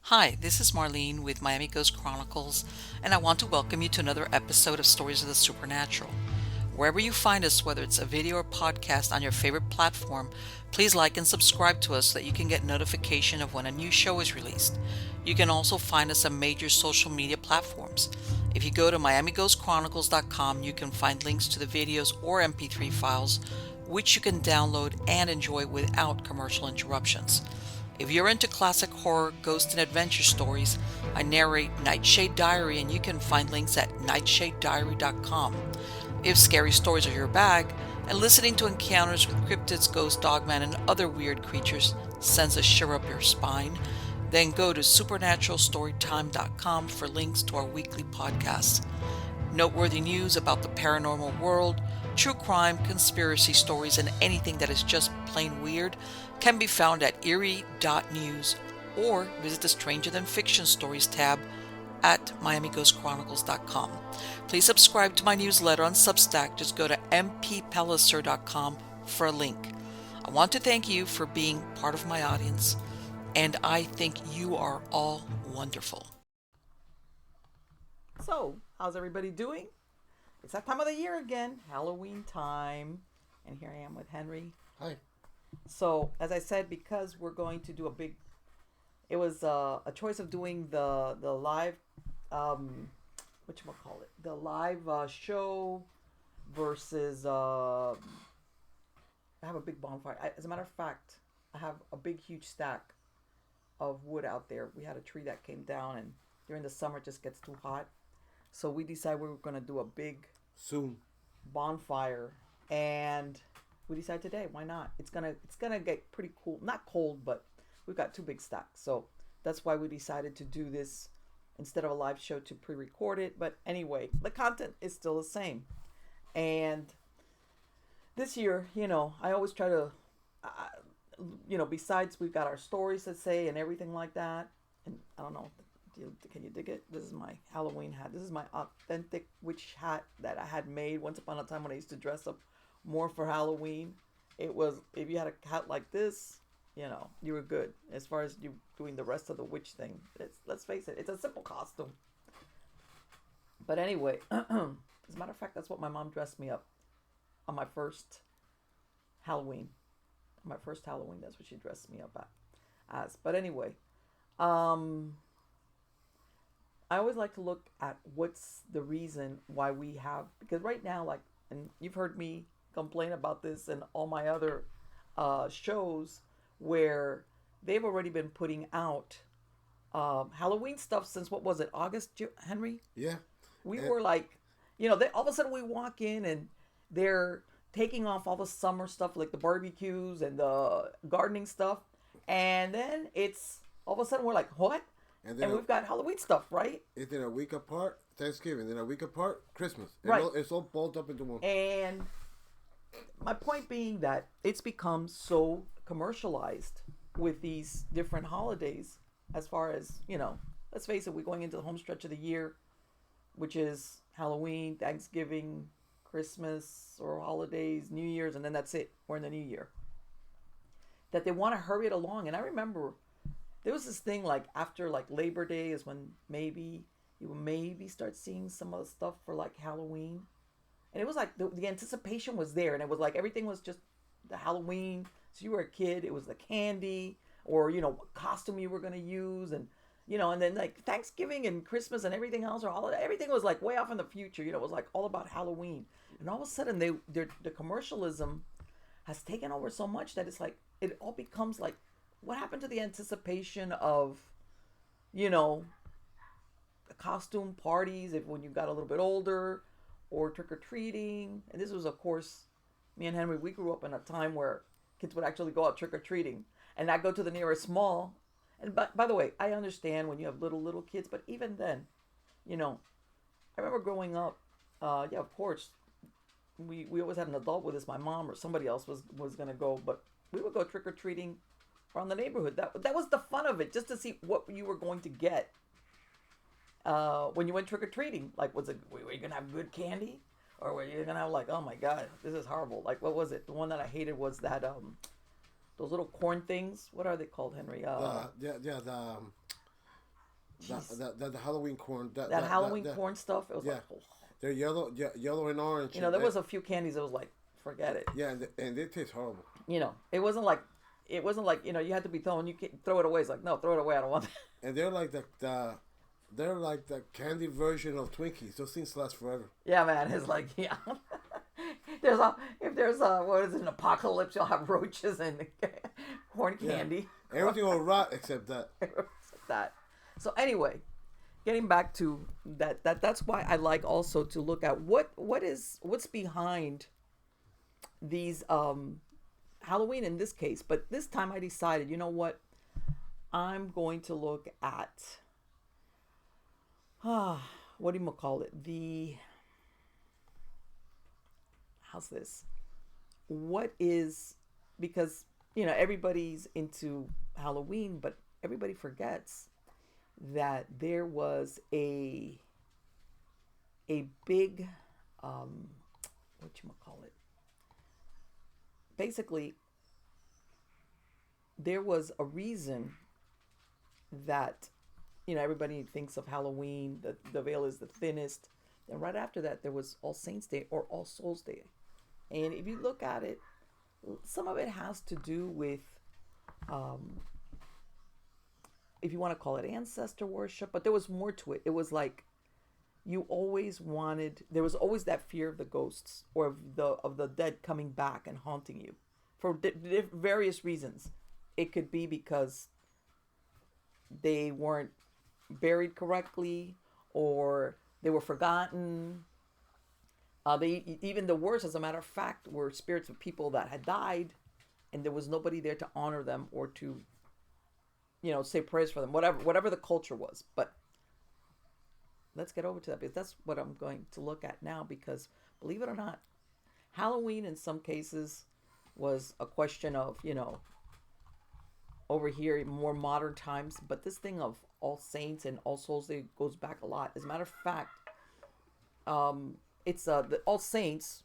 Hi, this is Marlene with Miami Ghost Chronicles, and I want to welcome you to another episode of Stories of the Supernatural. Wherever you find us, whether it's a video or podcast on your favorite platform, please like and subscribe to us so that you can get notification of when a new show is released. You can also find us on major social media platforms. If you go to miamighostchronicles.com, you can find links to the videos or MP3 files, which you can download and enjoy without commercial interruptions. If you're into classic horror, ghost, and adventure stories, I narrate Nightshade Diary, and you can find links at nightshadediary.com. If scary stories are your bag, and listening to encounters with cryptids, ghosts, dogmen, and other weird creatures sends a shiver up your spine, then go to supernaturalstorytime.com for links to our weekly podcasts. Noteworthy news about the paranormal world, true crime, conspiracy stories, and anything that is just plain weird can be found at eerie.news or visit the Stranger Than Fiction Stories tab at miamighostchronicles.com. Please subscribe to my newsletter on Substack. Just go to mppellicer.com for a link. I want to thank you for being part of my audience, and I think you are all wonderful. So, how's everybody doing? It's that time of the year again, Halloween time. And here I am with Henry. Hi. So, as I said, because we're going to do it was a choice of doing the live, whatchamacallit, the live show versus, I have a big bonfire. As a matter of fact, I have a big, huge stack of wood out there. We had a tree that came down, and during the summer it just gets too hot. So we decided we were going to do a big Soon. bonfire, and we decided today, why not? It's gonna get pretty cool. Not cold, but we've got two big stacks. So that's why we decided to do this instead of a live show to pre-record it. But anyway, the content is still the same. And this year, I always try to, uh, besides we've got our stories to say and everything like that. And I don't know, can you dig it? This is my Halloween hat. This is my authentic witch hat that I had made once upon a time when I used to dress up more for Halloween. It was, if you had a hat like this, you were good as far as you doing the rest of the witch thing. Let's face it, it's a simple costume. But anyway, as a matter of fact, that's what my mom dressed me up on my first Halloween. My first Halloween, that's what she dressed me up as. But anyway, um, I always like to look at what's the reason why we have, because right now, like, and you've heard me complain about this and all my other shows where they've already been putting out Halloween stuff since, what was it, August, Henry? Yeah. We And were like, all of a sudden we walk in and they're taking off all the summer stuff like the barbecues and the gardening stuff. And then it's all of a sudden we're like, what? and then And we've got Halloween stuff, right? then a week apart, Thanksgiving. Then a week apart, Christmas. Right. It's all balled up into one. And my point being that it's become so commercialized with these different holidays, as far as, let's face it, we're going into the home stretch of the year, which is Halloween, Thanksgiving, Christmas, or holidays, New Year's, and then that's it. We're in the new year. That they want to hurry it along. And I remember there was this thing like after like Labor Day is when maybe you will maybe start seeing some of the stuff for like Halloween. And it was like the anticipation was there, and it was like everything was just the Halloween. So you were a kid, it was the candy or what costume you were gonna use, and then like Thanksgiving and Christmas and everything else or holiday, everything was like way off in the future. It was like all about Halloween, and all of a sudden the commercialism has taken over so much that it's like it all becomes like, what happened to the anticipation of you know the costume parties if when you got a little bit older, or trick-or-treating. And this was, of course, me and Henry, we grew up in a time where kids would actually go out trick-or-treating and not go to the nearest mall. And by the way, I understand when you have little kids, but even then, you know I remember growing up, yeah, of course, we always had an adult with us. My mom or somebody else was gonna go, but we would go trick or treating around the neighborhood. That was the fun of it, just to see what you were going to get when you went trick or treating. Like, were you gonna have good candy, or were you gonna have like, oh my god, this is horrible? Like, what was it? The one that I hated was that those little corn things. What are they called, Henry? Yeah, yeah. Jeez, the Halloween corn. that Halloween corn stuff. It was Yeah, like, oh. they're yellow, yellow and orange. There was a few candies that was like, forget it. Yeah, and they taste horrible. It wasn't like you had to be throwing. You can't throw it away. It's like, no, throw it away. I don't want that. And they're like the candy version of Twinkies. Those things last forever. Yeah, man. It's like, yeah. If there's what is it, an apocalypse, you'll have roaches and corn candy. Yeah. Everything will rot except that. Except that. So anyway, getting back to that's why I like also to look at what's behind these Halloween in this case. But this time I decided, you know what? I'm going to look at what do you call it? How's this? What is, because everybody's into Halloween, but everybody forgets that there was a big what you call it? Basically, there was a reason that everybody thinks of Halloween. The veil is the thinnest. And right after that, there was All Saints Day or All Souls Day. And if you look at it, some of it has to do with, if you want to call it ancestor worship, but there was more to it. It was like there was always that fear of the ghosts or of the dead coming back and haunting you for various reasons. It could be because they weren't buried correctly, or they were forgotten. Even the worst, as a matter of fact, were spirits of people that had died, and there was nobody there to honor them or to, say prayers for them. Whatever the culture was. But let's get over to that, because that's what I'm going to look at now. Because believe it or not, Halloween in some cases was a question of over here in more modern times, but this thing of All Saints and All Souls Day goes back a lot. As a matter of fact, it's the All Saints,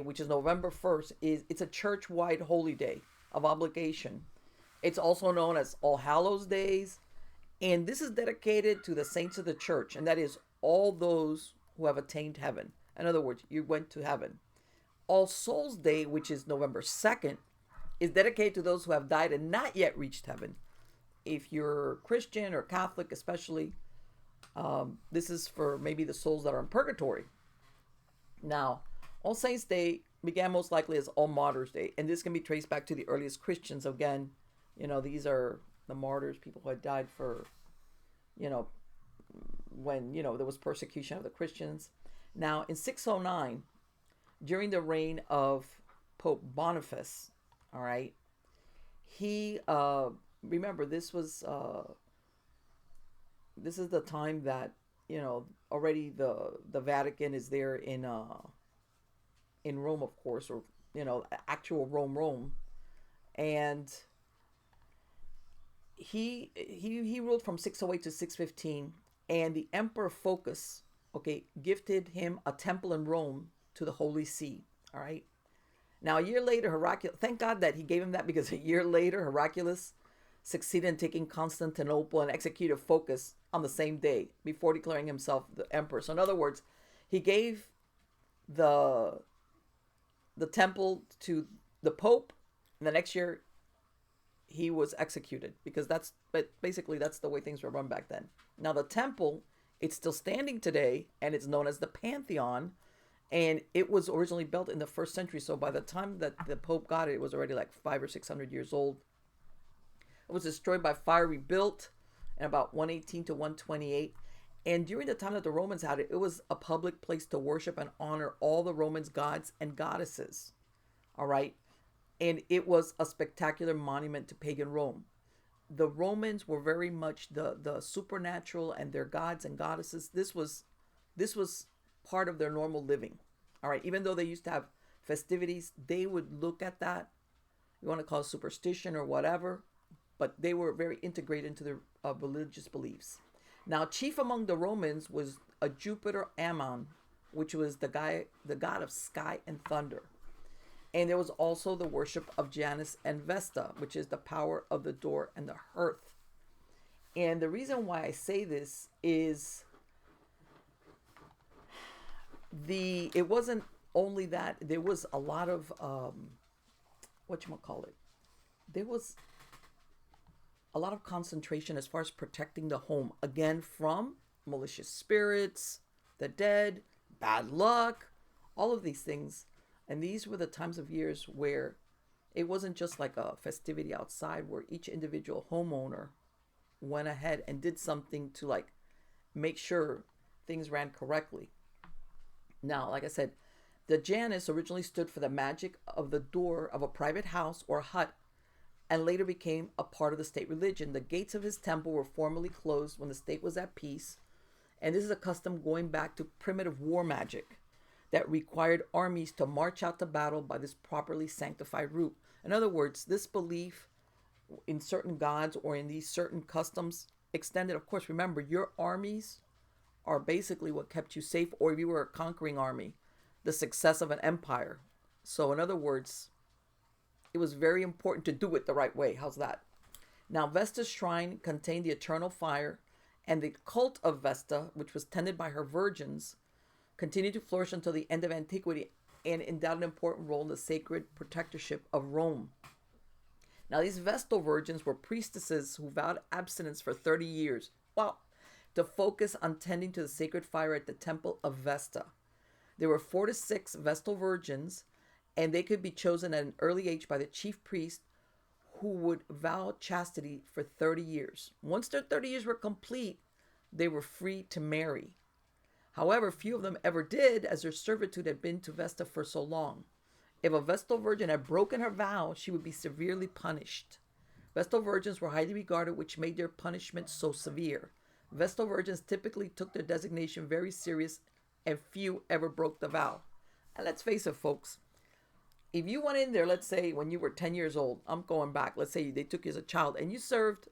which is November 1st, it's a church-wide holy day of obligation. It's also known as All Hallows Days, and this is dedicated to the saints of the church, and that is all those who have attained heaven. In other words, you went to heaven. All Souls Day, which is November 2nd, is dedicated to those who have died and not yet reached heaven. If you're Christian or Catholic especially, this is for maybe the souls that are in purgatory. Now, All Saints Day began most likely as All Martyrs Day, and this can be traced back to the earliest Christians. Again, these are the martyrs, people who had died for, when, there was persecution of the Christians. Now, in 609, during the reign of Pope Boniface, all right, he, remember, this is the time that, already the Vatican is there in Rome, of course, or, actual Rome. And he ruled from 608 to 615, and the Emperor Phocas, gifted him a temple in Rome to the Holy See, all right? Now, a year later, Heraclius, thank God that he gave him that, because a year later, Heraclius succeeded in taking Constantinople and executed Phocas on the same day before declaring himself the emperor. So in other words, he gave the temple to the Pope, and the next year he was executed, because that's the way things were run back then. Now the temple, it's still standing today, and it's known as the Pantheon. And it was originally built in the 1st century. So by the time that the Pope got it, it was already like 500 or 600 years old. It was destroyed by fire, rebuilt in about 118 to 128. And during the time that the Romans had it, it was a public place to worship and honor all the Romans' gods and goddesses. All right. And it was a spectacular monument to pagan Rome. The Romans were very much the supernatural and their gods and goddesses. This was part of their normal living. All right. Even though they used to have festivities, they would look at that. You want to call it superstition or whatever, but they were very integrated into their religious beliefs. Now, chief among the Romans was a Jupiter Ammon, which was the god of sky and thunder. And there was also the worship of Janus and Vesta, which is the power of the door and the hearth. And the reason why I say this is it wasn't only that, there was a lot of what you call it. There was a lot of concentration as far as protecting the home again from malicious spirits, the dead, bad luck, all of these things. And these were the times of years where it wasn't just like a festivity outside, where each individual homeowner went ahead and did something to like make sure things ran correctly. Now, like I said, the Janus originally stood for the magic of the door of a private house or hut, and later became a part of the state religion. The gates of his temple were formally closed when the state was at peace, and this is a custom going back to primitive war magic that required armies to march out to battle by this properly sanctified route. In other words, this belief in certain gods or in these certain customs extended, of course, remember, your armies are basically what kept you safe, or if you were a conquering army, the success of an empire. So, in other words, it was very important to do it the right way. How's that? Now, Vesta's shrine contained the eternal fire, and the cult of Vesta, which was tended by her virgins, continued to flourish until the end of antiquity and endowed an important role in the sacred protectorship of Rome. Now, these Vestal virgins were priestesses who vowed abstinence for 30 years, well, to focus on tending to the sacred fire at the temple of Vesta. There were 4 to 6 Vestal virgins, and they could be chosen at an early age by the chief priest, who would vow chastity for 30 years. Once their 30 years were complete, they were free to marry. However, few of them ever did, as their servitude had been to Vesta for so long. If a Vestal virgin had broken her vow, she would be severely punished. Vestal virgins were highly regarded, which made their punishment so severe. Vestal virgins typically took their designation very serious, and few ever broke the vow. And let's face it, folks, if you went in there, let's say when you were 10 years old, I'm going back, let's say they took you as a child, and you served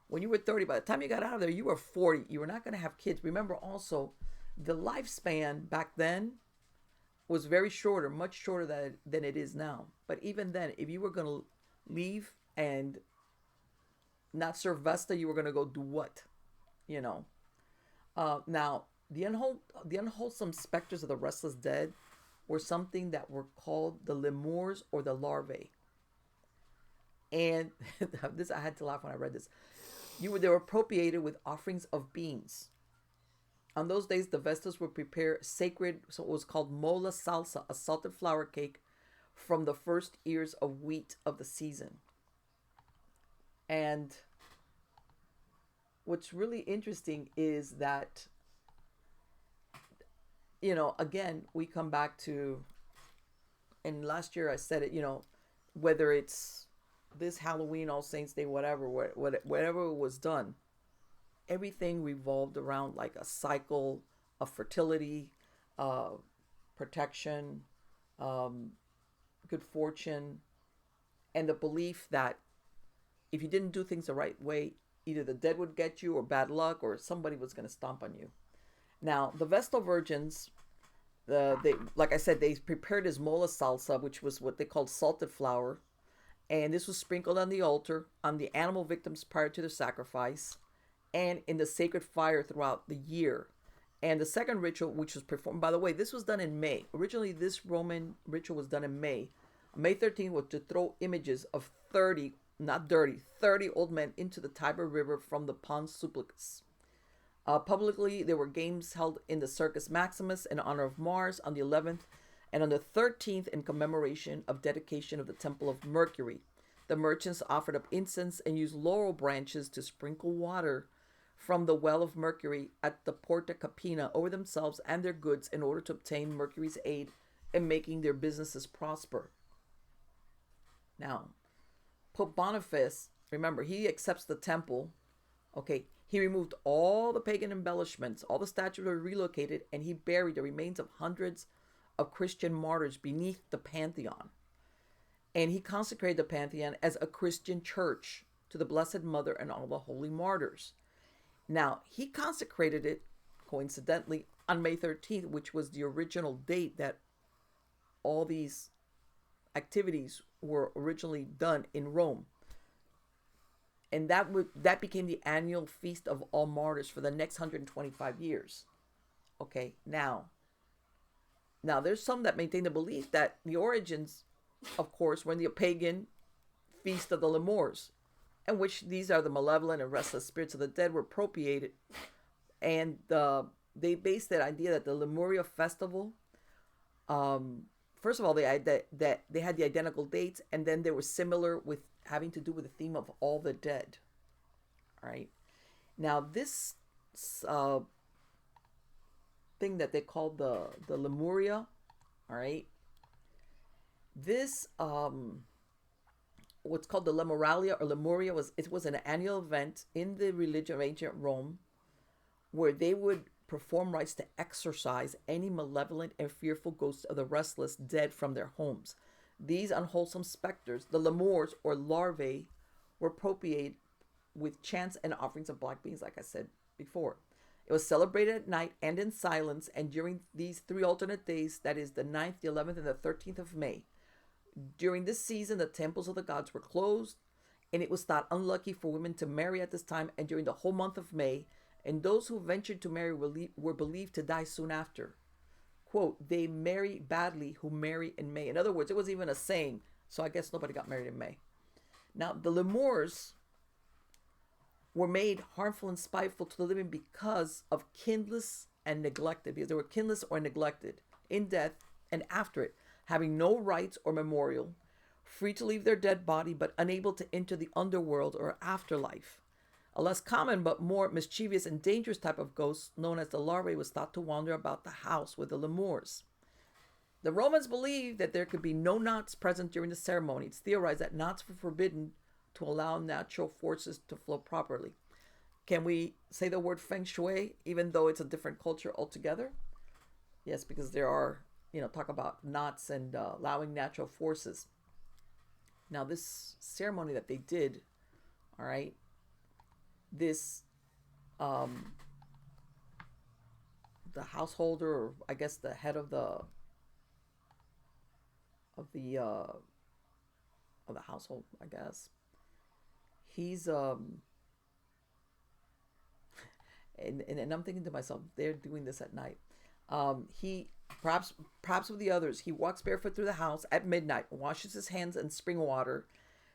when you were 30, by the time you got out of there, you were 40. You were not going to have kids. Remember also, the lifespan back then was very shorter, much shorter than it is now. But even then, if you were going to leave and not serve Vesta, you were going to go do what? You know. Now, the unwholesome specters of the restless dead were something that were called the lemurs or the larvae. And this, I had to laugh when I read this. They were appropriated with offerings of beans. On those days, the Vestas would prepare sacred, so it was called mola salsa, a salted flour cake from the first ears of wheat of the season. And what's really interesting is that, again, we come back to, and last year I said it, whether it's this Halloween, All Saints Day, whatever was done, everything revolved around like a cycle of fertility, protection, good fortune, and the belief that if you didn't do things the right way, either the dead would get you or bad luck or somebody was going to stomp on you. Now, the Vestal virgins, like I said, they prepared as mola salsa, which was what they called salted flour, and this was sprinkled on the altar on the animal victims prior to the sacrifice, and in the sacred fire throughout the year. And the second ritual, which was performed, by the way, this was done in May. Originally, this Roman ritual was done in May. May 13th was to throw images of 30 old men into the Tiber River from the Pons Supplicus. Publicly, there were games held in the Circus Maximus in honor of Mars on the 11th, and on the 13th in commemoration of dedication of the Temple of Mercury. The merchants offered up incense and used laurel branches to sprinkle water from the well of Mercury at the Porta Capena over themselves and their goods in order to obtain Mercury's aid in making their businesses prosper. Now, Pope Boniface, remember, he accepts the temple. Okay, he removed all the pagan embellishments, all the statues were relocated, and he buried the remains of hundreds of Christian martyrs beneath the Pantheon. And he consecrated the Pantheon as a Christian church to the Blessed Mother and all the holy martyrs. Now, he consecrated it, coincidentally, on May 13th, which was the original date that all these activities were originally done in Rome. and that became the annual feast of all martyrs for the next 125 years. Okay, now there's some that maintain the belief that the origins, of course, were in the pagan feast of the Lemurs, in which these are the malevolent and restless spirits of the dead were appropriated, and they based that idea that the Lemuria festival, first of all, that they had the identical dates, and then they were similar with having to do with the theme of all the dead. All right, now this uh, thing that they called the Lemuria, all right, this what's called the Lemuralia or Lemuria was an annual event in the religion of ancient Rome where they would perform rites to exorcise any malevolent and fearful ghosts of the restless dead from their homes. These unwholesome specters, the lemurs or larvae, were appropriated with chants and offerings of black beans, like I said before. It was celebrated at night and in silence, and during these 3 alternate days, that is the 9th, the 11th, and the 13th of May. During this season, the temples of the gods were closed, and it was thought unlucky for women to marry at this time and during the whole month of May, and those who ventured to marry were believed to die soon after. Quote, they marry badly who marry in May. In other words, it was even a saying, so I guess nobody got married in May. Now, the lemurs were made harmful and spiteful to the living because of kinless and neglected, because they were kinless or neglected in death and after it, having no rights or memorial, free to leave their dead body but unable to enter the underworld or afterlife. A less common but more mischievous and dangerous type of ghost, known as the larvae, was thought to wander about the house with the lemurs. The Romans believed that there could be no knots present during the ceremony. It's theorized that knots were forbidden to allow natural forces to flow properly. Can we say the word feng shui, even though it's a different culture altogether? Yes, because there are, talk about knots and allowing natural forces. Now, this ceremony that they did, all right, this the householder, or I guess the head of the of the uh of the household, I guess, he's and I'm thinking to myself, they're doing this at night. He perhaps with the others, he walks barefoot through the house at midnight, washes his hands in spring water,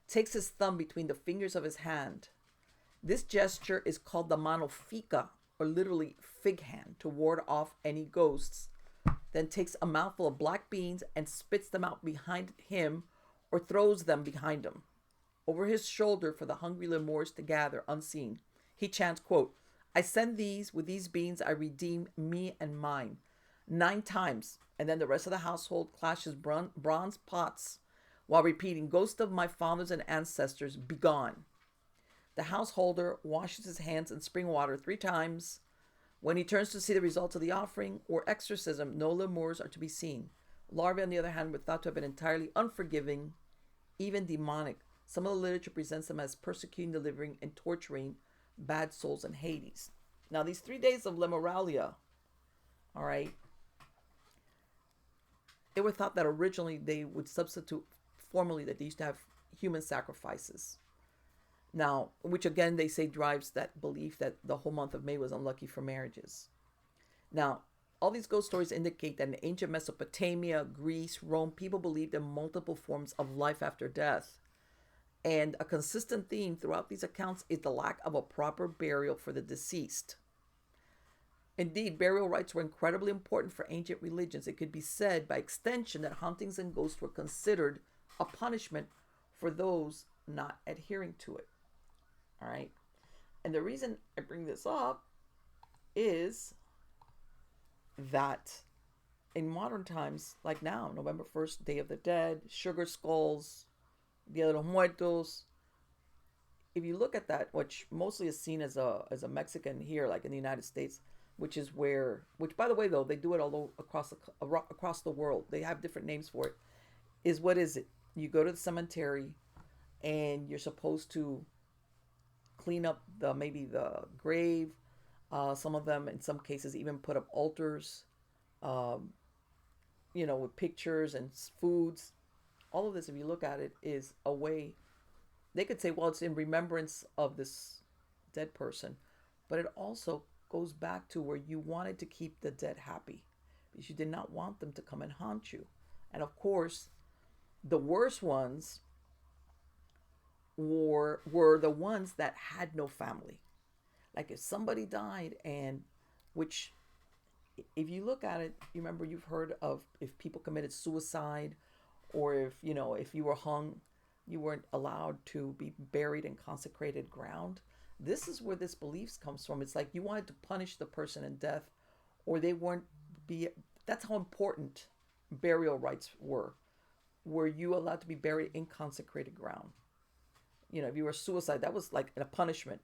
takes his thumb between the fingers of his hand. This gesture is called the mano fica, or literally fig hand, to ward off any ghosts. Then takes a mouthful of black beans and spits them out behind him or throws them behind him, over his shoulder for the hungry lemurs to gather unseen. He chants, quote, I send these, with these beans I redeem me and mine, 9 times, and then the rest of the household clashes bronze pots while repeating, ghost of my fathers and ancestors, begone. The householder washes his hands in spring water 3 times. When he turns to see the results of the offering or exorcism, no lemurs are to be seen. Larvae, on the other hand, were thought to have been entirely unforgiving, even demonic. Some of the literature presents them as persecuting, delivering, and torturing bad souls in Hades. Now, these 3 days of Lemuralia, all right, it was thought that originally they would substitute, formerly, that they used to have human sacrifices. Now, which again they say drives that belief that the whole month of May was unlucky for marriages. Now, all these ghost stories indicate that in ancient Mesopotamia, Greece, Rome, people believed in multiple forms of life after death. And a consistent theme throughout these accounts is the lack of a proper burial for the deceased. Indeed, burial rites were incredibly important for ancient religions. It could be said by extension that hauntings and ghosts were considered a punishment for those not adhering to it. All right. And the reason I bring this up is that in modern times, like now, November 1st, Day of the Dead, Sugar Skulls, Dia de los Muertos, if you look at that, which mostly is seen as a Mexican here, like in the United States, which by the way, though, they do it all across the world. They have different names for it. Is what is it? You go to the cemetery and you're supposed to clean up maybe the grave. Some of them, in some cases, even put up altars, with pictures and foods. All of this, if you look at it, is a way they could say, well, it's in remembrance of this dead person, but it also goes back to where you wanted to keep the dead happy because you did not want them to come and haunt you. And of course, the worst ones were the ones that had no family. Like if somebody died, and which, if you look at it, you remember you've heard of if people committed suicide, or if if you were hung, you weren't allowed to be buried in consecrated ground. This is where this beliefs comes from. It's like you wanted to punish the person in death, or they weren't be. That's how important burial rites were. Were you allowed to be buried in consecrated ground? If you were suicide, that was like a punishment.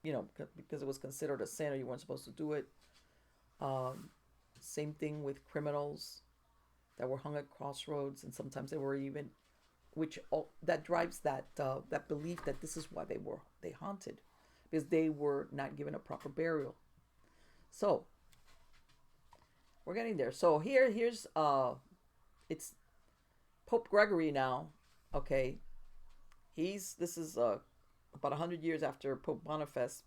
Because it was considered a sin, or you weren't supposed to do it. Um, Same thing with criminals that were hung at crossroads, and sometimes they were even, which that drives that belief that this is why they haunted, because they were not given a proper burial. So we're getting there. So here's it's Pope Gregory now. Okay, this is about 100 years after Pope Boniface,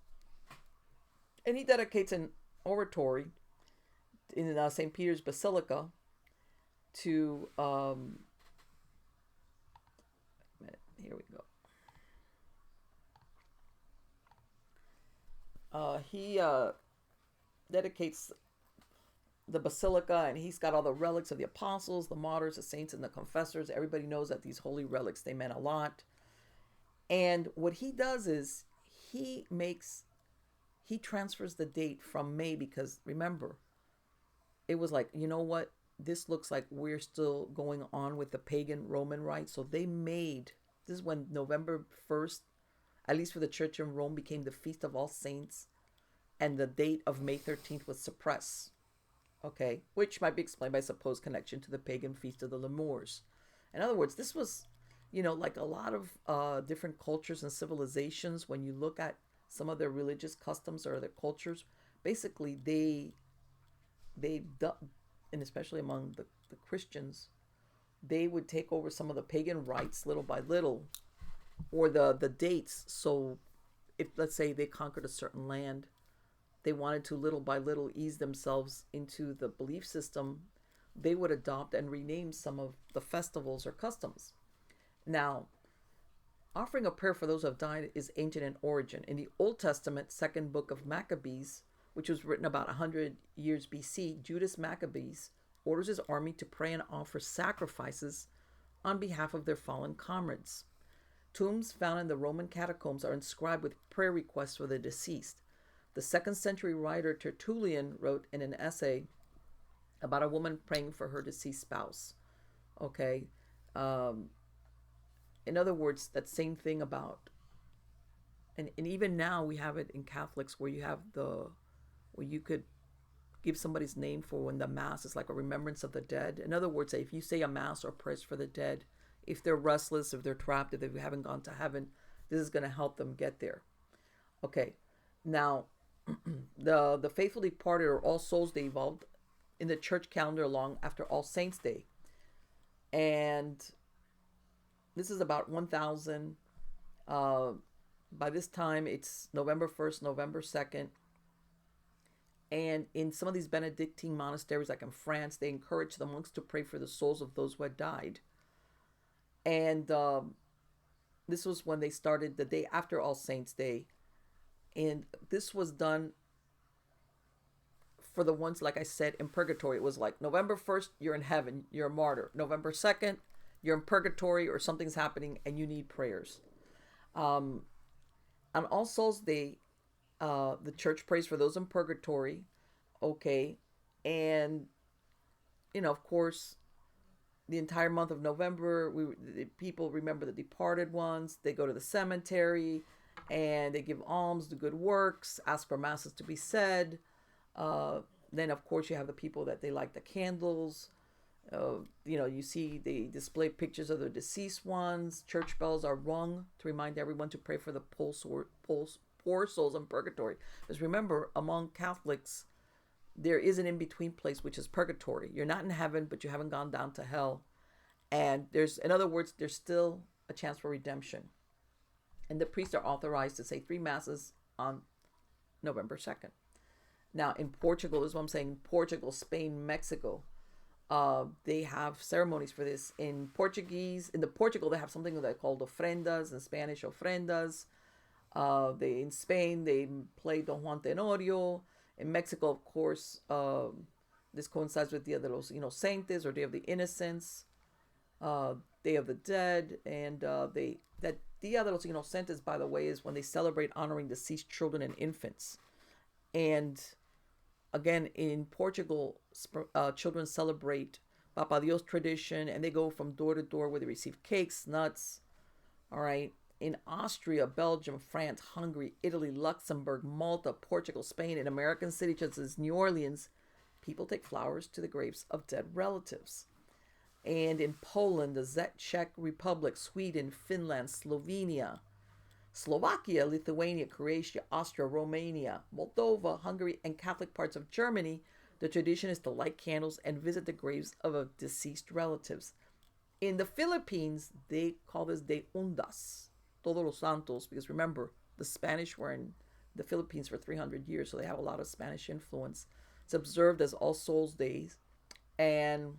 and he dedicates an oratory in St. Peter's Basilica to here we go. He dedicates the basilica, and he's got all the relics of the apostles, the martyrs, the saints, and the confessors. Everybody knows that these holy relics, they meant a lot. And what he does is he transfers the date from May, because remember, it was like, you know what? This looks like we're still going on with the pagan Roman rites. So this is when November 1st, at least for the church in Rome, became the Feast of All Saints, and the date of May 13th was suppressed. Okay, which might be explained by supposed connection to the pagan Feast of the Lemurs. In other words, this was, like a lot of different cultures and civilizations, when you look at some of their religious customs or their cultures, basically and especially among the Christians, they would take over some of the pagan rites little by little, or the dates. So if, let's say, they conquered a certain land, they wanted to little by little ease themselves into the belief system, they would adopt and rename some of the festivals or customs. Now, offering a prayer for those who have died is ancient in origin. In the Old Testament, second book of Maccabees, which was written about 100 years BC, Judas Maccabees orders his army to pray and offer sacrifices on behalf of their fallen comrades. Tombs found in the Roman catacombs are inscribed with prayer requests for the deceased. The 2nd century writer Tertullian wrote in an essay about a woman praying for her deceased spouse. Okay. In other words, that same thing about, and even now we have it in Catholics, where where you could give somebody's name for when the mass is like a remembrance of the dead. In other words, if you say a mass or prayers for the dead, if they're restless, if they're trapped, if they haven't gone to heaven, this is going to help them get there. Okay. Now, the faithful departed, or All Souls Day, evolved in the church calendar long after All Saints Day, and this is about 1000. By this time, it's November 1st, November 2nd, and in some of these Benedictine monasteries, like in France, they encourage the monks to pray for the souls of those who had died. And this was when they started the day after All Saints Day. And this was done for the ones, like I said, in purgatory. It was like November 1st, you're in heaven, you're a martyr. November 2nd, you're in purgatory, or something's happening and you need prayers. On All Souls Day, the church prays for those in purgatory. Okay. And, of course, the entire month of November, the people remember the departed ones. They go to the cemetery and they give alms, do good works, ask for masses to be said. Then, of course, you have the people that they light the candles. You see they display pictures of the deceased ones. Church bells are rung to remind everyone to pray for the poor souls in purgatory. Because remember, among Catholics, there is an in-between place, which is purgatory. You're not in heaven, but you haven't gone down to hell. And in other words, there's still a chance for redemption. And the priests are authorized to say three masses on November 2nd. Now, in Portugal, this is what I'm saying, Portugal, Spain, Mexico, they have ceremonies for this. In Portuguese, in the Portugal, they have something that they call ofrendas, in Spanish, ofrendas. In Spain, they play Don Juan Tenorio. In Mexico, of course, this coincides with Dia de los Inocentes or Day of the Innocents, uh, Day of the Dead, and that Dia de los Inocentes, by the way, is when they celebrate honoring deceased children and infants. And again, in Portugal, children celebrate Papa Dios tradition, and they go from door to door where they receive cakes, nuts. All right. In Austria, Belgium, France, Hungary, Italy, Luxembourg, Malta, Portugal, Spain, and American cities such as New Orleans, people take flowers to the graves of dead relatives. And in Poland, the Czech Republic, Sweden, Finland, Slovenia, Slovakia, Lithuania, Croatia, Austria, Romania, Moldova, Hungary, and Catholic parts of Germany, the tradition is to light candles and visit the graves of deceased relatives. In the Philippines, they call this De Undas, Todos los Santos, because remember, the Spanish were in the Philippines for 300 years, so they have a lot of Spanish influence. It's observed as All Souls Days, and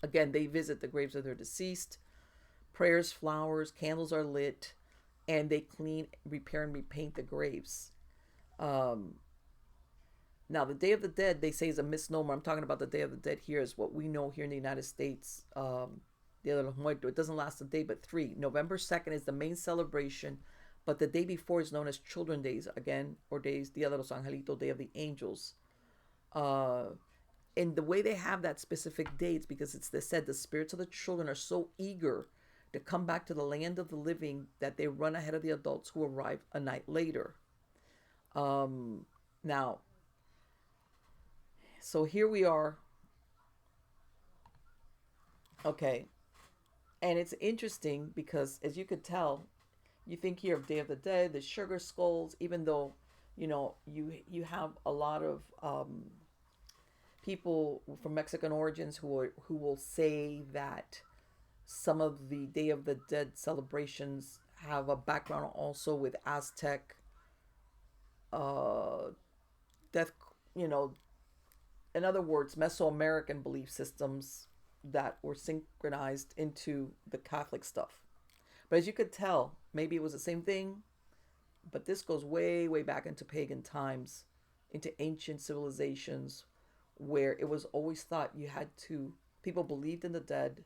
again, they visit the graves of their deceased. Prayers, flowers, candles are lit, and they clean, repair, and repaint the graves. Um, Now, the Day of the Dead, they say, is a misnomer. I'm talking about the Day of the Dead here, is what we know here in the United States. Dia de los Muertos. It doesn't last a day, but three. November 2nd is the main celebration, but the day before is known as Children Days, again, or days, Dia de los Angelitos, Day of the Angels. Uh, and the way they have that specific dates, because they said the spirits of the children are so eager to come back to the land of the living that they run ahead of the adults who arrive a night later. Now, so here we are. Okay. And it's interesting because, as you could tell, you think here of Day of the Dead, the sugar skulls, even though, you have a lot of people from Mexican origins who will say that some of the Day of the Dead celebrations have a background also with Aztec uh, death, you know, in other words, Mesoamerican belief systems that were synchronized into the Catholic stuff. But as you could tell, maybe it was the same thing, but this goes way, way back into pagan times, into ancient civilizations, where it was always thought people believed in the dead.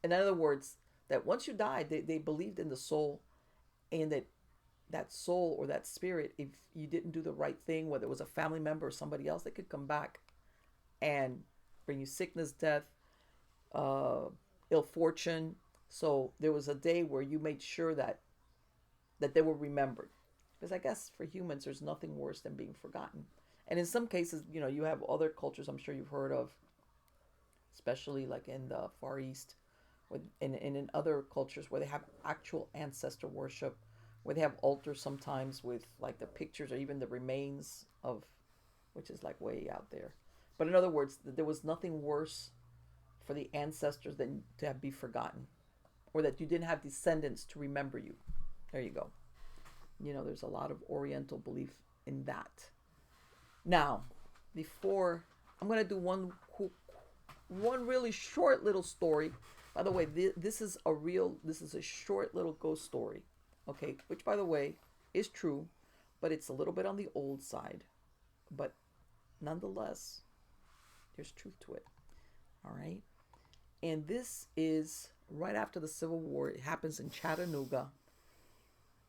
In other words, that once you died, they believed in the soul, and that soul or that spirit, if you didn't do the right thing, whether it was a family member or somebody else, they could come back and bring you sickness, death, uh, ill fortune. So there was a day where you made sure that they were remembered, because I guess for humans there's nothing worse than being forgotten. And in some cases, you have other cultures I'm sure you've heard of, especially like in the Far East, and in other cultures where they have actual ancestor worship, where they have altars sometimes with like the pictures or even the remains of, which is like way out there. But in other words, there was nothing worse for the ancestors than to be forgotten, or that you didn't have descendants to remember you. There you go. There's a lot of Oriental belief in that. Now, before I'm gonna do one really short little story. By the way, this is a short little ghost story, okay? Which, by the way, is true, but it's a little bit on the old side. But nonetheless, there's truth to it. All right. And this is right after the Civil War. It happens in Chattanooga.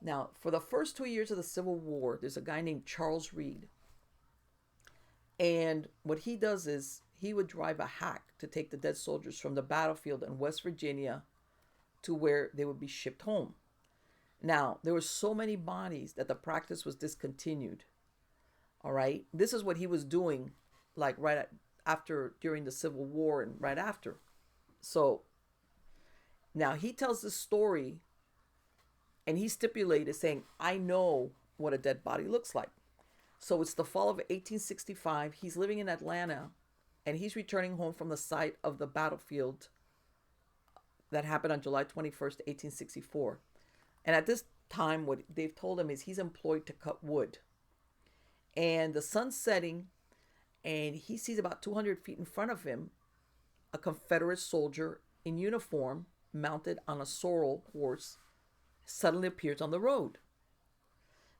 Now, for the first 2 years of the Civil War, there's a guy named Charles Reed. And what he does is he would drive a hack to take the dead soldiers from the battlefield in West Virginia to where they would be shipped home. Now, there were so many bodies that the practice was discontinued. All right. This is what he was doing, like after, during the Civil War and right after. So now he tells this story, and he stipulated saying, I know what a dead body looks like. So it's the fall of 1865. He's living in Atlanta, and he's returning home from the site of the battlefield that happened on July 21st, 1864. And at this time, what they've told him is he's employed to cut wood. And the sun's setting, and he sees about 200 feet in front of him a Confederate soldier in uniform, mounted on a sorrel horse, suddenly appears on the road.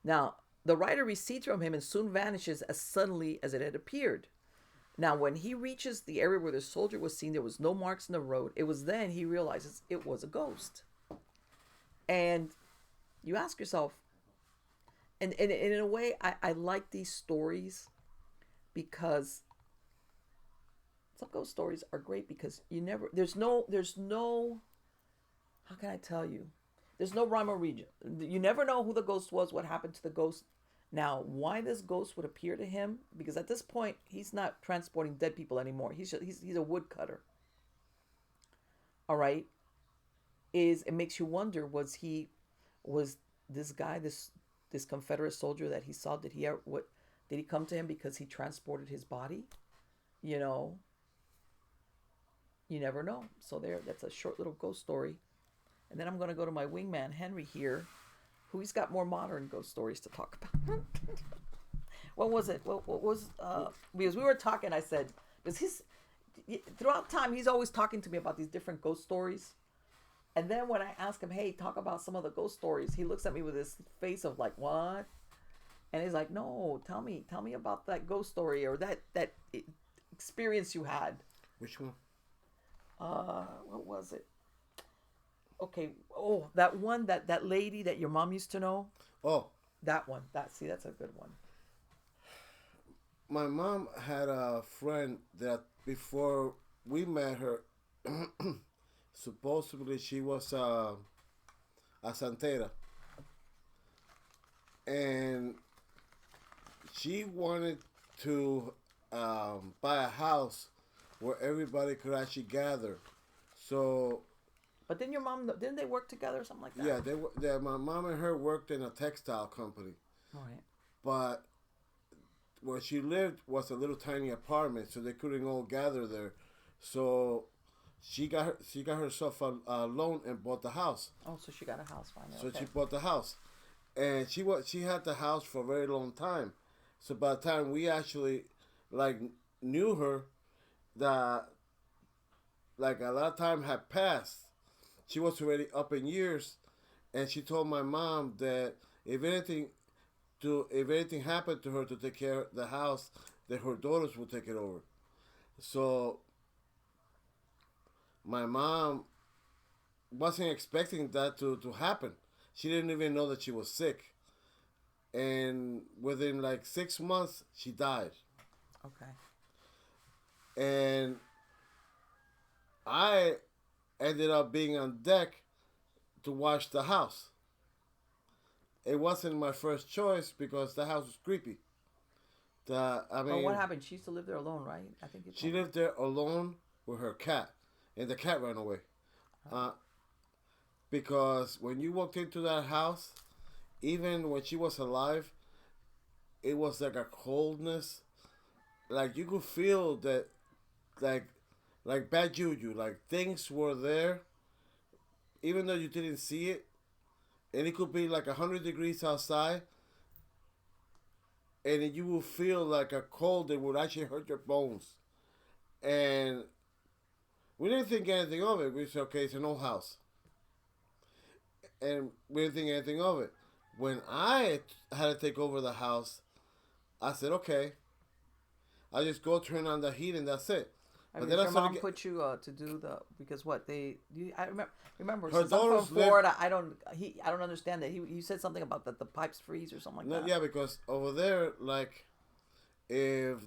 Now, the rider recedes from him and soon vanishes as suddenly as it had appeared. Now, when he reaches the area where the soldier was seen, there was no marks in the road. It was then he realizes it was a ghost. And you ask yourself, and in a way, I like these stories because some ghost stories are great because there's no, how can I tell you? There's no rhyme or reason. You never know who the ghost was, what happened to the ghost. Now, why this ghost would appear to him? Because at this point, he's not transporting dead people anymore. He's a woodcutter. All right, it makes you wonder: was this guy this Confederate soldier that he saw? Did he come to him because he transported his body? You know, you never know. So that's a short little ghost story. And then I'm going to go to my wingman, Henry, here, who's got more modern ghost stories to talk about. What was it? What was, because we were talking, I said, because throughout time, he's always talking to me about these different ghost stories. And then when I ask him, hey, talk about some of the ghost stories, he looks at me with this face of like, what? And he's like, no, tell me about that ghost story or that experience you had. Which one? What was it? Okay. Oh, that one, that lady that your mom used to know. Oh, that one. That's a good one. My mom had a friend that before we met her, supposedly she was a santera, and she wanted to buy a house where everybody could actually gather. So. But didn't they work together or something like that? Yeah, my mom and her worked in a textile company. All right. But where she lived was a little tiny apartment, so they couldn't all gather there. So she got herself a loan and bought the house. Oh, so she got a house finally. So okay. she bought the house, and she had the house for a very long time. So by the time we actually knew her, that a lot of time had passed. She was already up in years, and she told my mom that if anything happened to her to take care of the house, that her daughters would take it over. So my mom wasn't expecting that to happen. She didn't even know that she was sick, and within 6 months she died. Okay. And I ended up being on deck to watch the house. It wasn't my first choice because the house was creepy. But what happened? She used to live there alone, right? I think she lived there alone with her cat, and the cat ran away. Because when you walked into that house, even when she was alive, it was like a coldness. Like you could feel that, like bad juju, like things were there, even though you didn't see it, and it could be 100 degrees outside, and you will feel like a cold that would actually hurt your bones. And we didn't think anything of it. We said, okay, it's an old house, and we didn't think anything of it. When I had to take over the house, I said, okay, I just go turn on the heat and that's it. But then your mom put you to do because what I remember her since I'm from Florida. I don't understand that you said something about that the pipes freeze or something like that. Yeah, because over there, if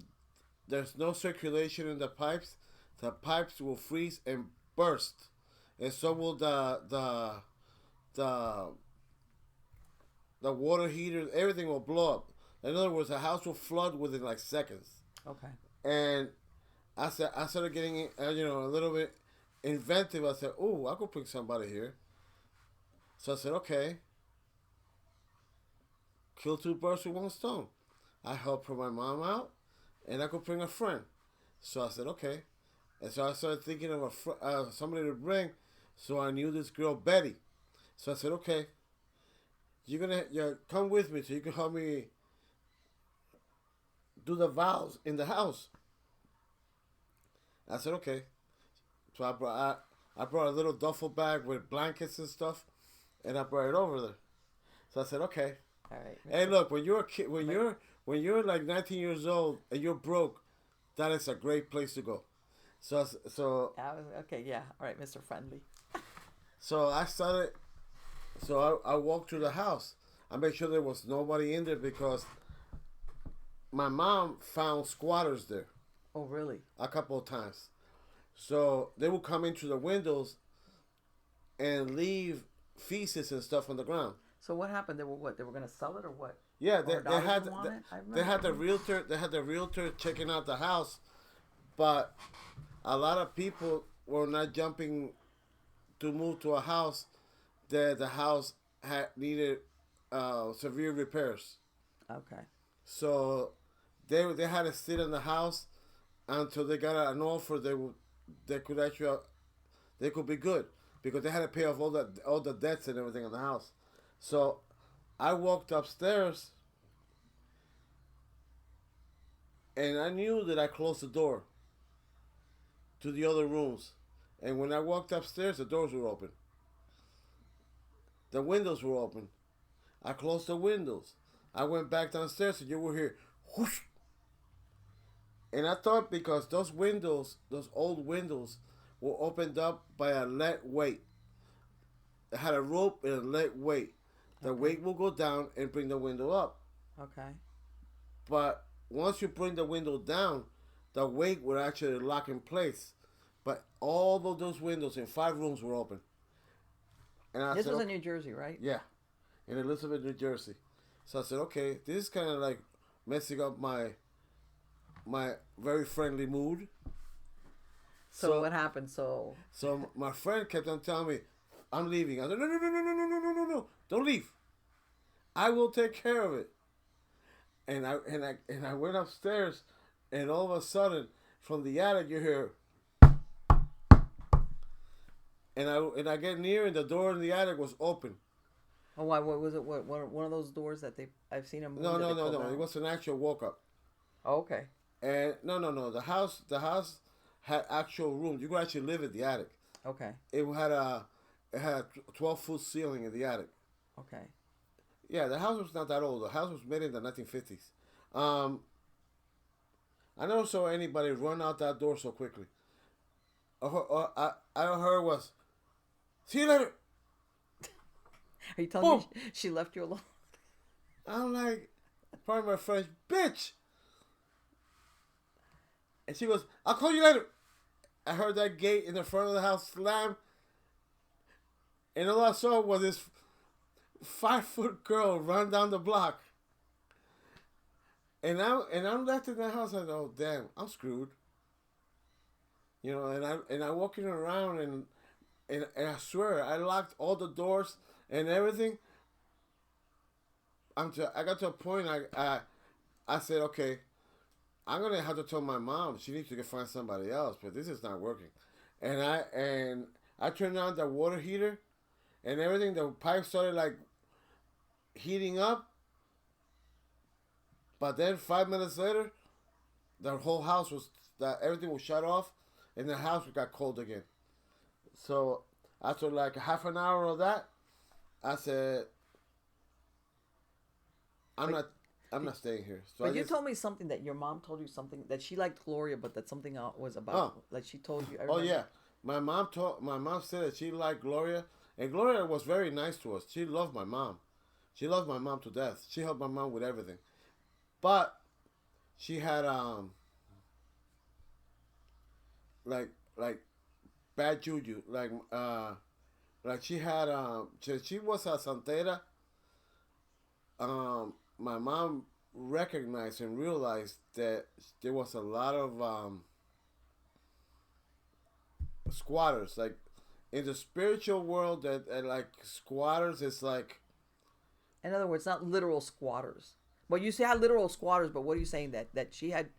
there's no circulation in the pipes will freeze and burst, and so will the water heater. Everything will blow up. In other words, the house will flood within seconds. Okay. And I started getting a little bit inventive. I said, "Oh, I could bring somebody here." So I said, "Okay, kill two birds with one stone." I helped my mom out, and I could bring a friend. So I said, "Okay," and so I started thinking of somebody to bring. So I knew this girl Betty. So I said, "Okay." you come with me so you can help me do the vows in the house. I said okay. So I brought a little duffel bag with blankets and stuff, and I brought it over there. So I said okay. All right, Hey, Mr. look, when you're a kid, Ma- when you're like 19 years old and you're broke, that is a great place to go. So okay, yeah. All right, Mr. Friendly. so I started. So I walked through the house. I made sure there was nobody in there because my mom found squatters there Oh, really? a couple of times. So they would come into the windows and leave feces and stuff on the ground. So what happened? They were what? They were gonna sell it or what? Yeah, Or her they daughters had didn't want it? I they had the remember. realtor checking out the house, but a lot of people were not jumping to move to a house that the house had needed severe repairs. Okay. So they had to sit in the house until they got an offer they could actually they could be good because they had to pay off all the debts and everything in the house. So I walked upstairs and I knew that I closed the door to the other rooms. And when I walked upstairs, the doors were open. The windows were open. I closed the windows. I went back downstairs and you were here. Whoosh! And I thought because those windows, those old windows, were opened up by a lead weight. It had a rope and a lead weight. The Okay. weight will go down and bring the window up. Okay. But once you bring the window down, the weight would actually lock in place. But all of those windows in 5 rooms were open. And I This said, was in okay, New Jersey, right? yeah, in Elizabeth, New Jersey. So I said, okay, this is kind of like messing up my very friendly mood. So what happened? So So my friend kept on telling me, I'm leaving. I said, no, no, no, no, no, no, no, no, no, no, don't leave. I will take care of it. And I went upstairs, and all of a sudden, from the attic, you hear, and I get near, and the door in the attic was open. oh, why? What was it? What? One of those doors that I've seen a movie. No, that no, they no, pull no. It down? was an actual walk up. Oh, okay. And no, no, no. The house had actual rooms. You could actually live in the attic. Okay. It had a 12-foot ceiling in the attic. Okay. Yeah, the house was not that old. The house was made in the 1950s. Um, I never saw anybody run out that door so quickly. I heard was, see you later. Are you telling Boom. me she left you alone? I'm like, pardon my French, bitch. And she goes, I'll call you later. I heard that gate in the front of the house slam. And all I saw was this 5-foot girl run down the block. And I'm left in the house. I said, oh damn, I'm screwed. You know, and I'm walking around and I swear I locked all the doors and everything. I got to a point I said, okay, I'm gonna have to tell my mom she needs to find somebody else, but this is not working. And I turned on the water heater and everything. The pipe started like heating up, but then 5 minutes later, the whole house was that everything was shut off, and the house got cold again. So after like half an hour of that, I said, I'm But not. I'm not staying here. So But you told me something that your mom told you something that she liked Gloria, but that something else was about. Oh. Like she told you. I Oh remember. yeah, my mom said that she liked Gloria, and Gloria was very nice to us. She loved my mom. She loved my mom to death. She helped my mom with everything, but she had like bad juju. Like she had she was a santera. My mom recognized and realized that there was a lot of squatters, like in the spiritual world, that like squatters is like In other words, not literal squatters. Well, you say had literal squatters, but what are you saying that she had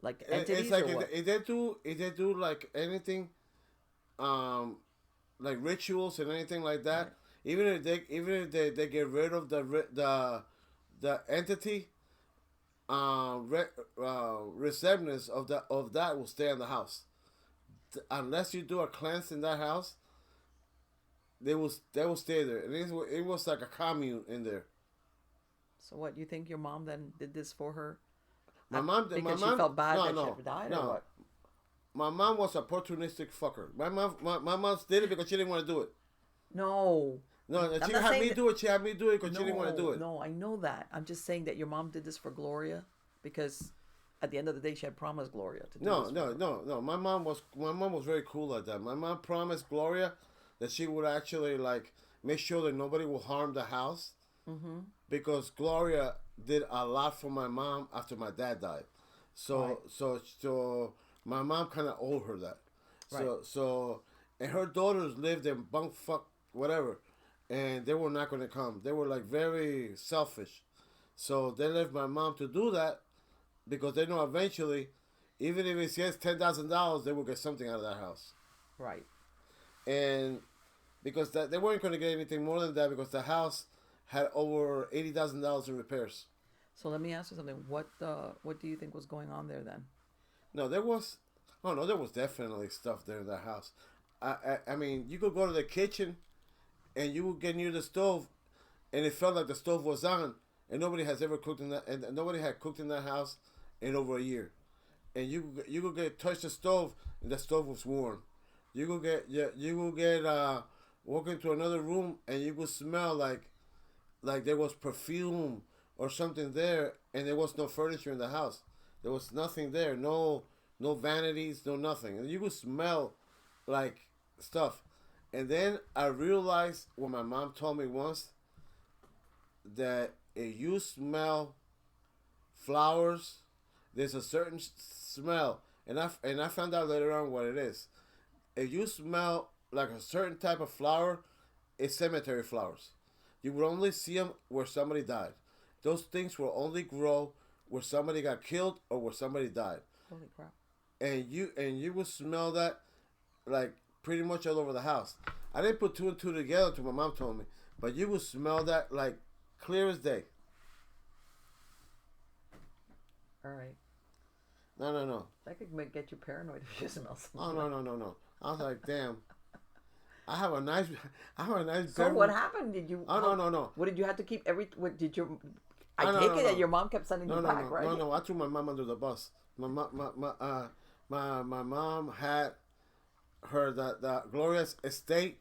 like entities it's like or what? if they do like anything, like rituals and anything like that. Right. Even if they get rid of the entity, resemblance of that will stay in the house. Unless you do a cleanse in that house, they will stay there. And it was like a commune in there. So what, you think your mom then did this for her My because she mom, felt bad no, that she no, ever died, or no. what? My mom was a opportunistic fucker. My mom did it because she didn't want to do it. No, No, I'm she not had saying me that. do it. She had me do it because she didn't want to do No, it. no, I know that. I'm just saying that your mom did this for Gloria because at the end of the day, she had promised Gloria to do No, this for no, her. no, no. My mom was very cool like that. My mom promised Gloria that she would actually like make sure that nobody will harm the house Mm-hmm. because Gloria did a lot for my mom after my dad died. Right, So my mom kind of owed her that. right, And her daughters lived in bunk fuck whatever, and they were not going to come. They were like very selfish, so they left my mom to do that because they know eventually, even if it gets $10,000, they will get something out of that house. right. And because they weren't going to get anything more than that because the house had over $80,000 in repairs. So let me ask you something. What do you think was going on there then? No, there was. Oh no, there was definitely stuff there in that house. I mean, you could go to the kitchen and you would get near the stove, and it felt like the stove was on, and nobody has ever cooked in that, and nobody had cooked in that house in over a year. And you could get touch the stove, and the stove was warm. You could get walk into another room, and you could smell like there was perfume or something there, and there was no furniture in the house. There was nothing there. No vanities, no nothing. And you could smell like stuff. And then I realized what my mom told me once that if you smell flowers, there's a certain smell, and I found out later on what it is. If you smell like a certain type of flower, it's cemetery flowers. You would only see them where somebody died. Those things will only grow where somebody got killed or where somebody died. Holy crap. And you would smell that like pretty much all over the house. I didn't put two and two together until my mom told me, but you would smell that like clear as day. All right. No, no, no. That could get you paranoid if you smell Oh something no, like. no, no, no. I was like, damn. I have a nice, I have a nice So what bedroom. happened? Did you? Oh no, no, no. What did you have to keep every? What did your? I Oh no, take no, it that no. your mom kept sending No, you no, back, no, right? no, no. I threw my mom under the bus. My mom had the glorious estate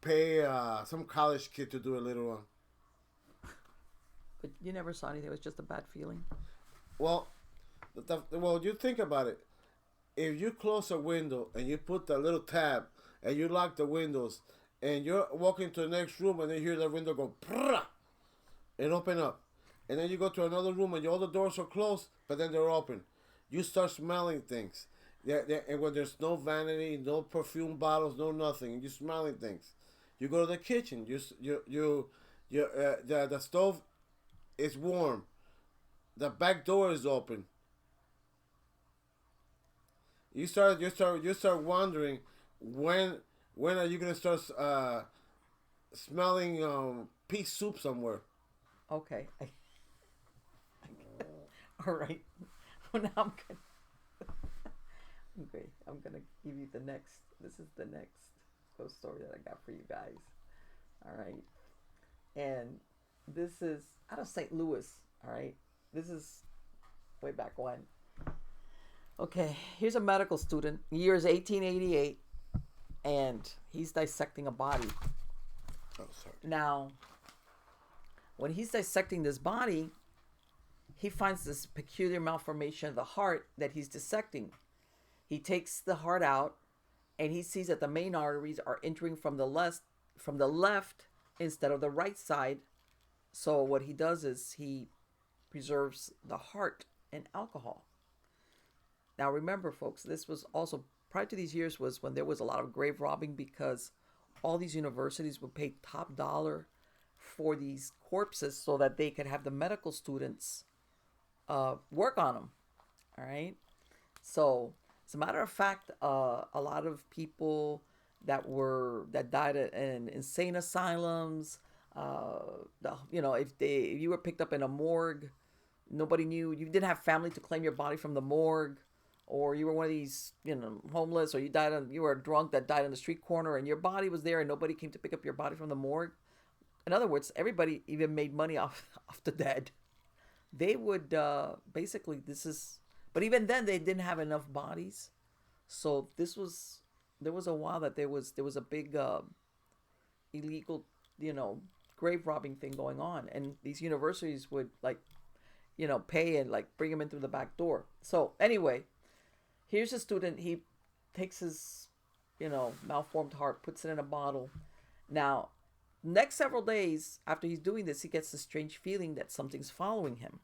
pay some college kid to do it later on. But you never saw anything. It was just a bad feeling. Well, you think about it. If you close a window and you put the little tab and you lock the windows and you're walking to the next room and you hear the window go prrrah, and open up, and then you go to another room and all the doors are closed, but then they're open. You start smelling things. And when there's no vanity, no perfume bottles, no nothing, and you're smelling things. You go to the kitchen. The stove is warm. The back door is open. You start wondering when when are you gonna start smelling pea soup somewhere. Okay. All right. Well, now I'm gonna. Okay, I'm gonna give you the next. This is the next ghost story that I got for you guys. All right, and this is out of St. Louis. All right, this is way back when. Okay, here's a medical student. Year is 1888, and he's dissecting a body. Oh, sorry. Now, when he's dissecting this body, he finds this peculiar malformation of the heart that he's dissecting. He takes the heart out, and he sees that the main arteries are entering from the left instead of the right side. So what he does is he preserves the heart in alcohol. Now remember, folks, this was also prior to these years was when there was a lot of grave robbing because all these universities would pay top dollar for these corpses so that they could have the medical students work on them. All right. So, as a matter of fact, a lot of people that died in insane asylums. If you were picked up in a morgue, nobody knew. You didn't have family to claim your body from the morgue, or you were one of these, homeless, or you were a drunk that died on the street corner, and your body was there, and nobody came to pick up your body from the morgue. In other words, everybody even made money off off the dead. They would basically this is, but even then they didn't have enough bodies, so this was there was a while that there was a big illegal, you know, grave robbing thing going on, and these universities would like, pay and like bring him in through the back door. So anyway, here's a student. He takes his, malformed heart, puts it in a bottle. Now, next several days after he's doing this, he gets this strange feeling that something's following him.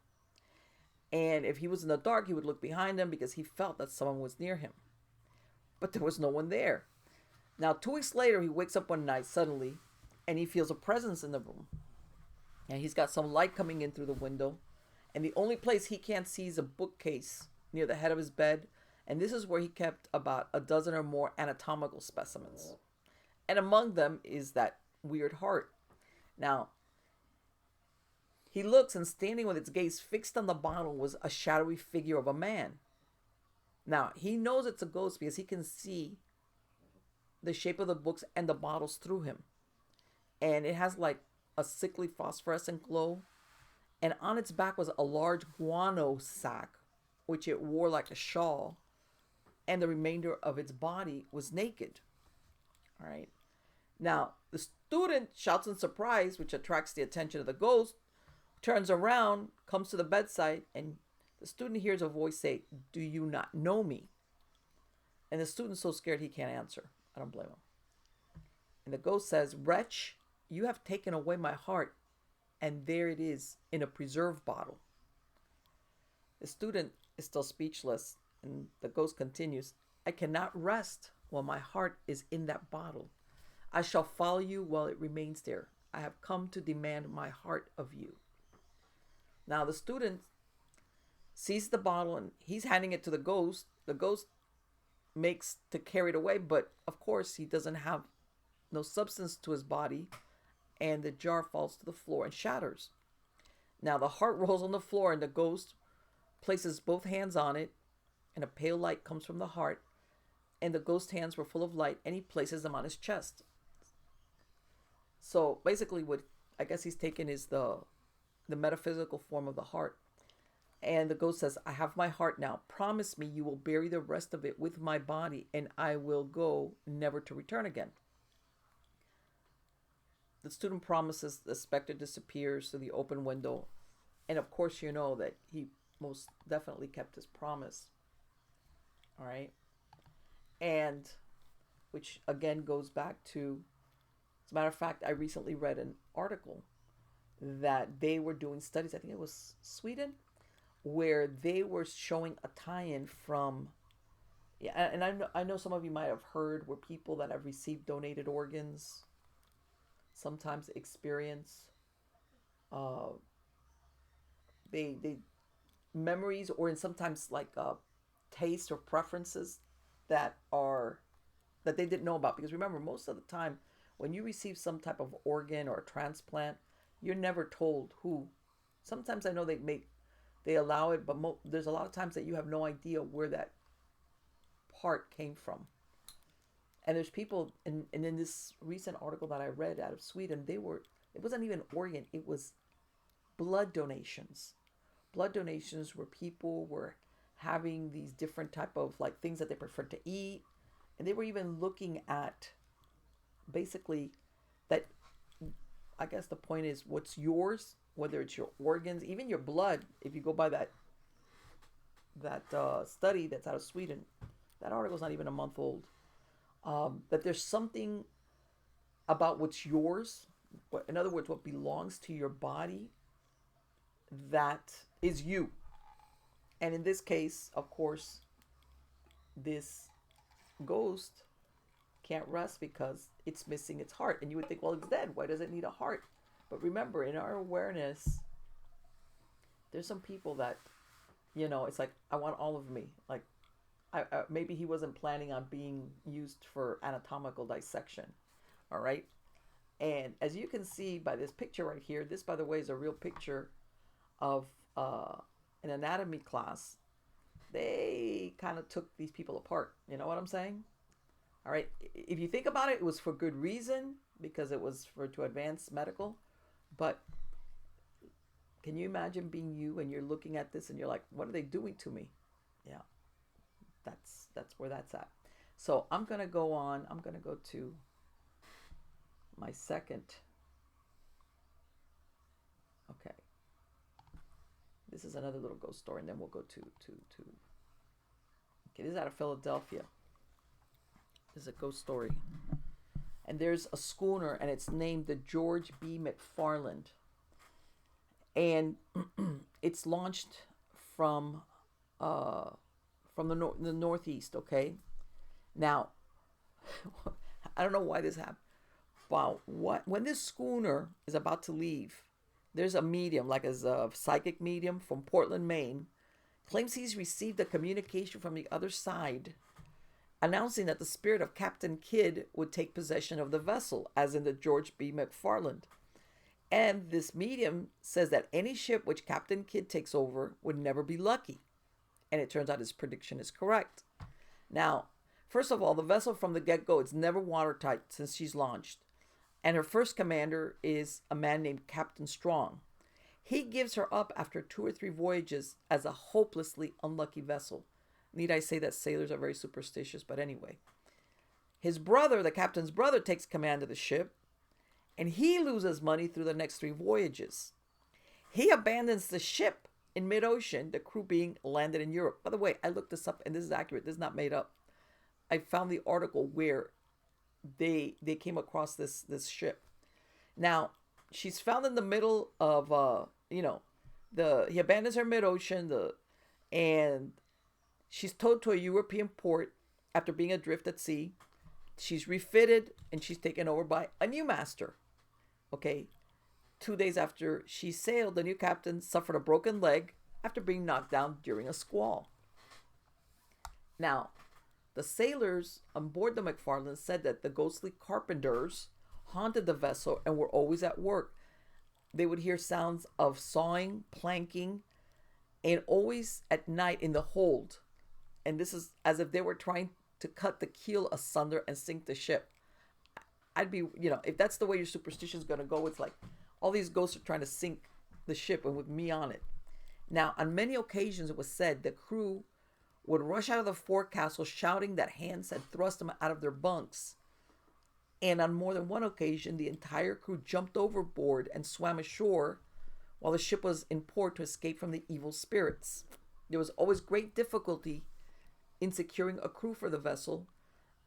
And if he was in the dark, he would look behind him because he felt that someone was near him. But there was no one there. Now, 2 weeks later, he wakes up one night suddenly and he feels a presence in the room. And he's got some light coming in through the window. And the only place he can't see is a bookcase near the head of his bed. And this is where he kept about a dozen or more anatomical specimens. And among them is that weird heart. Now, he looks, and standing with its gaze fixed on the bottle was a shadowy figure of a man. Now, he knows it's a ghost because he can see the shape of the books and the bottles through him. And it has like a sickly phosphorescent glow. And on its back was a large guano sack, which it wore like a shawl. And the remainder of its body was naked. All right. Now, the student shouts in surprise, which attracts the attention of the ghost, turns around, comes to the bedside, and the student hears a voice say, "Do you not know me?" And the student's so scared he can't answer. I don't blame him. And the ghost says, "Wretch, you have taken away my heart, and there it is in a preserve bottle." The student is still speechless, and the ghost continues, "I cannot rest while my heart is in that bottle. I shall follow you while it remains there. I have come to demand my heart of you." Now the student sees the bottle and he's handing it to the ghost. The ghost makes to carry it away, but of course he doesn't have no substance to his body, and the jar falls to the floor and shatters. Now the heart rolls on the floor, and the ghost places both hands on it, and a pale light comes from the heart, and the ghost's hands were full of light, and he places them on his chest. So basically what I guess he's taken is the metaphysical form of the heart. And the ghost says, "I have my heart now. Promise me you will bury the rest of it with my body, and I will go never to return again." The student promises. The specter disappears through the open window. And of course, you know that he most definitely kept his promise. All right. And which again goes back to, as a matter of fact, I recently read an article that they were doing studies, I think it was Sweden, where they were showing a tie-in from, yeah, and I know some of you might have heard where people that have received donated organs sometimes experience uh they memories, or in sometimes like taste or preferences that are that they didn't know about. Because remember, most of the time when you receive some type of organ or a transplant, you're never told who. Sometimes I know they allow it, but there's a lot of times that you have no idea where that part came from. And there's people, and in this recent article that I read out of Sweden, it wasn't even organ, it was blood donations. Blood donations where people were having these different type of like things that they preferred to eat, and they were even looking at basically that. I guess the point is what's yours, whether it's your organs, even your blood. If you go by that study that's out of Sweden, that article's not even a month old. That there's something about what's yours, in other words, what belongs to your body, that is you. And in this case, of course, this ghost can't rest because it's missing its heart. And you would think, well, it's dead. Why does it need a heart? But remember, in our awareness, there's some people that, it's like, I want all of me. Like, maybe he wasn't planning on being used for anatomical dissection. All right. And as you can see by this picture right here, this, by the way, is a real picture of an anatomy class. They kind of took these people apart. You know what I'm saying? All right. If you think about it, it was for good reason because it was for to advance medical. But can you imagine being you and you're looking at this and you're like, what are they doing to me? Yeah, that's where that's at. So I'm gonna go on. I'm gonna go to my second. Okay, this is another little ghost story, and then we'll go to. Okay, this is out of Philadelphia. This is a ghost story, and there's a schooner, and it's named the George B. McFarland, and it's launched from uh, the northeast. Okay, now I don't know why this happened. Wow, what when this schooner is about to leave, there's a medium, like as a psychic medium from Portland, Maine, claims he's received a communication from the other side announcing that the spirit of Captain Kidd would take possession of the vessel, as in the George B. McFarland. And this medium says that any ship which Captain Kidd takes over would never be lucky. And it turns out his prediction is correct. Now, first of all, the vessel from the get-go, it's never watertight since she's launched. And her first commander is a man named Captain Strong. He gives her up after 2 or 3 voyages as a hopelessly unlucky vessel. Need I say that sailors are very superstitious, but anyway. His brother, the captain's brother, takes command of the ship, and he loses money through the next 3 voyages. He abandons the ship in mid-ocean, the crew being landed in Europe. By the way, I looked this up, and this is accurate. This is not made up. I found the article where they came across this ship. Now, she's found in the middle of he abandons her mid-ocean, and she's towed to a European port after being adrift at sea. She's refitted and she's taken over by a new master. Okay. 2 days after she sailed, the new captain suffered a broken leg after being knocked down during a squall. Now, the sailors on board the McFarland said that the ghostly carpenters haunted the vessel and were always at work. They would hear sounds of sawing, planking, and always at night in the hold. And this is as if they were trying to cut the keel asunder and sink the ship. I'd be, if that's the way your superstition is going to go, it's like all these ghosts are trying to sink the ship and with me on it. Now, on many occasions, it was said the crew would rush out of the forecastle shouting that hands had thrust them out of their bunks. And on more than one occasion, the entire crew jumped overboard and swam ashore while the ship was in port to escape from the evil spirits. There was always great difficulty in securing a crew for the vessel,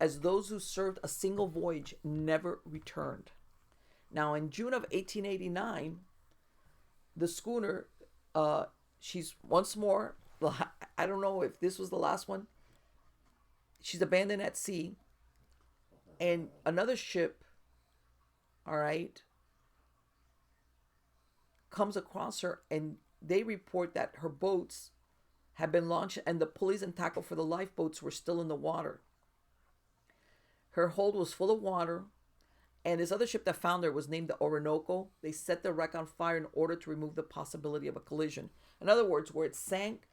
as those who served a single voyage never returned. Now, in June of 1889, the schooner, she's once more, I don't know if this was the last one, she's abandoned at sea, and another ship, all right, comes across her, and they report that her boats had been launched and the pulleys and tackle for the lifeboats were still in the water. Her hold was full of water, and this other ship that found her was named the Orinoco. They set the wreck on fire in order to remove the possibility of a collision. In other words, where it sank,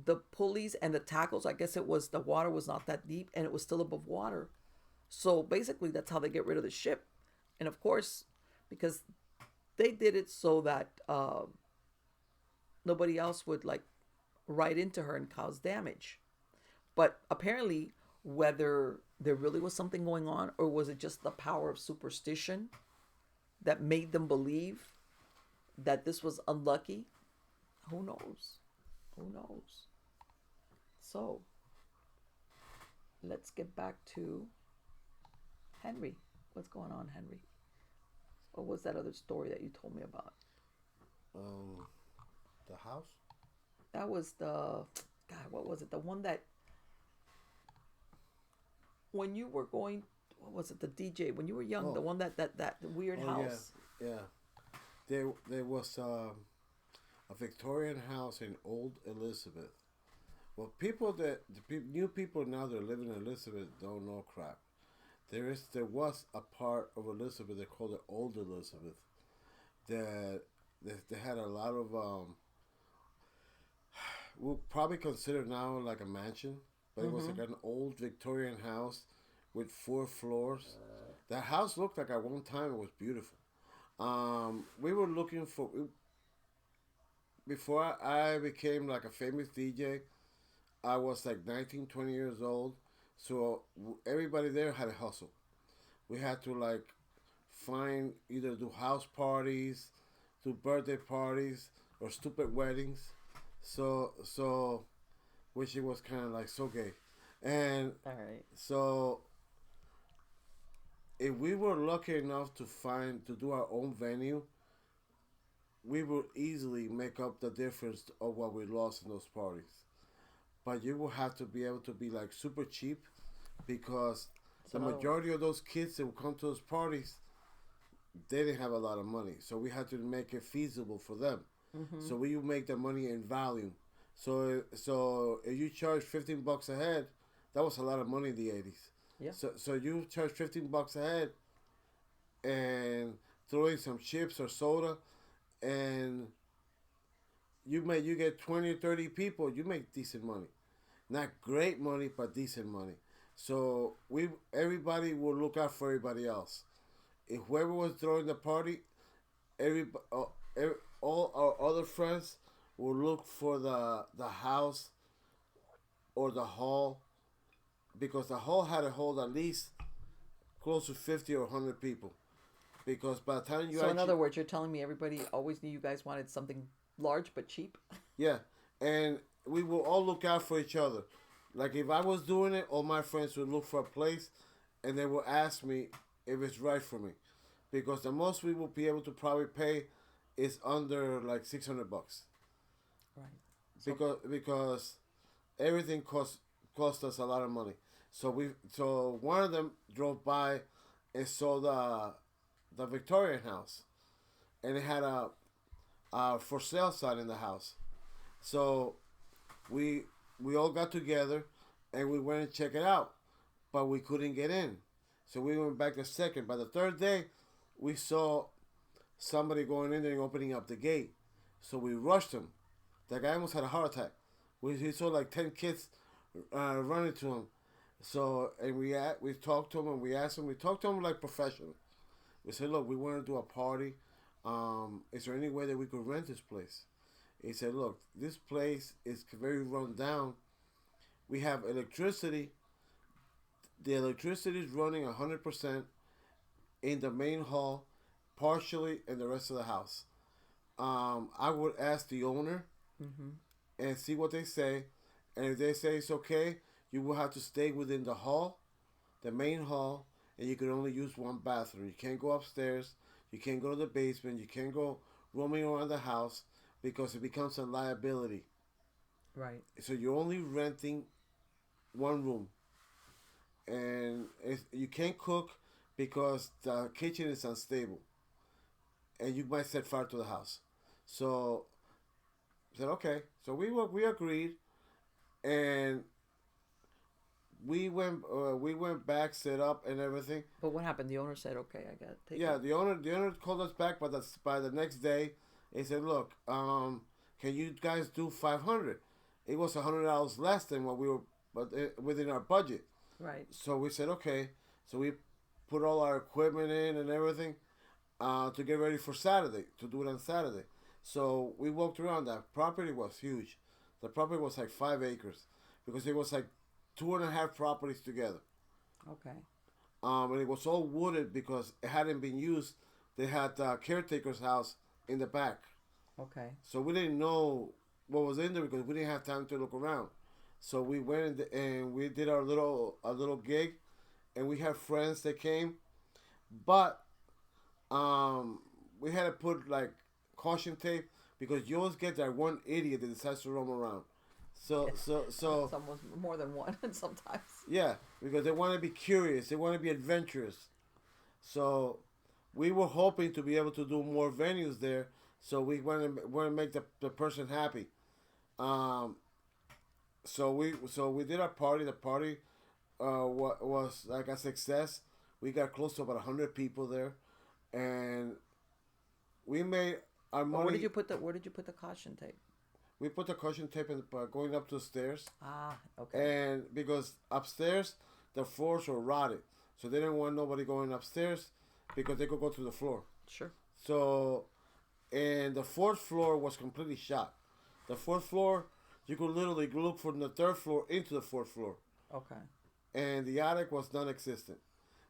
the pulleys and the tackles, I guess it was, the water was not that deep and it was still above water. So basically, that's how they get rid of the ship. And of course, because they did it so that nobody else would ride into her and cause damage. But apparently, whether there really was something going on or was it just the power of superstition that made them believe that this was unlucky, who knows? Who knows? So, let's get back to Henry. What's going on, Henry? What was that other story that you told me about? The house? That was God, what was it? The one that, when you were going, what was it? The DJ, when you were young, the one that weird house. Yeah. There was a Victorian house in Old Elizabeth Well, new people now that are living in Elizabeth don't know crap. There was a part of Elizabeth they called it Old Elizabeth that they had a lot of we'll probably consider now like a mansion, but it was Mm-hmm. like an old Victorian house with 4 floors. That house looked like at one time it was beautiful. We were looking for before I became like a famous DJ. I was like 19, 20 years old, so everybody there had a hustle. We had to like find either do house parties, do birthday parties, or stupid weddings. So which it was kind of like so gay, and All right. so if we were lucky enough to do our own venue, we would easily make up the difference of what we lost in those parties. But you will have to be able to be like super cheap because It's the another. majority of those kids that would come to those parties, they didn't have a lot of money. So we had to make it feasible for them. Mm-hmm. So we would make the money in volume. So if you charge $15 a head, that was a lot of money in the 80s. Yeah. So you charge $15 a head and throw in some chips or soda and you get 20 or 30 people, you make decent money. Not great money, but decent money. So we everybody will look out for everybody else. If whoever was throwing the party, every, every all our other friends will look for the house or the hall because the hall had to hold at least close to 50 or 100 people. Because by the time you So in actually, other words, you're telling me everybody always knew you guys wanted something large but cheap. yeah, and we will all look out for each other. Like if I was doing it, all my friends would look for a place, and they will ask me if it's right for me, because the most we will be able to probably pay is under like $600 Right. So because everything cost us a lot of money. So one of them drove by and saw the Victorian house, and it had a for sale sign in the house. So we we all got together and we went and checked it out, but we couldn't get in. So we went back a second. By the third day, we saw somebody going in there and opening up the gate. So we rushed him. That guy almost had a heart attack. He saw like 10 kids running to him. So and we talked to him and we asked him. We talked to him like professional. We said, look, we want to do a party. Is there any way that we could rent this place? He said, look, this place is very run down. We have electricity. The electricity is running 100% in the main hall, partially in the rest of the house. I would ask the owner mm-hmm. and see what they say. And if they say it's okay, you will have to stay within the hall, the main hall, and you can only use one bathroom. You can't go upstairs. You can't go to the basement. You can't go roaming around the house because it becomes a liability. Right. So you're only renting one room, and you can't cook because the kitchen is unstable, and you might set fire to the house. So I said okay. So we agreed, and we went back, set up, and everything. But what happened? The owner said, "Okay, I got to take Yeah, it." the owner called us back by the next day. He said, "Look, can you guys do 500?" It was $100 less than what we were, but within our budget. Right. So we said, okay. So we put all our equipment in and everything to get ready for Saturday to do it on Saturday. So we walked around. That property was huge. The property was like 5 acres because it was like two and a half properties together. Okay. And it was all wooded because it hadn't been used. They had the caretaker's house in the back. Okay. So we didn't know what was in there because we didn't have time to look around. So we went and we did a little gig, and we had friends that came, but we had to put like caution tape because you always get that one idiot that decides to roam around. So Yeah. so so It's almost more than one sometimes. yeah, because they want to be curious, they want to be adventurous. So we were hoping to be able to do more venues there. So we want to make the person happy. Um, so we did our party. The party was like a success. We got close to about 100 people there, and we made our But money. where did you put the caution tape? We put the caution tape in going up the stairs, Ah, okay. and because upstairs the floors were rotted, so they didn't want nobody going upstairs because they could go through the floor. Sure. So, and the fourth floor was completely shot. The fourth floor, you could literally look from the third floor into the fourth floor, Okay. and the attic was non-existent.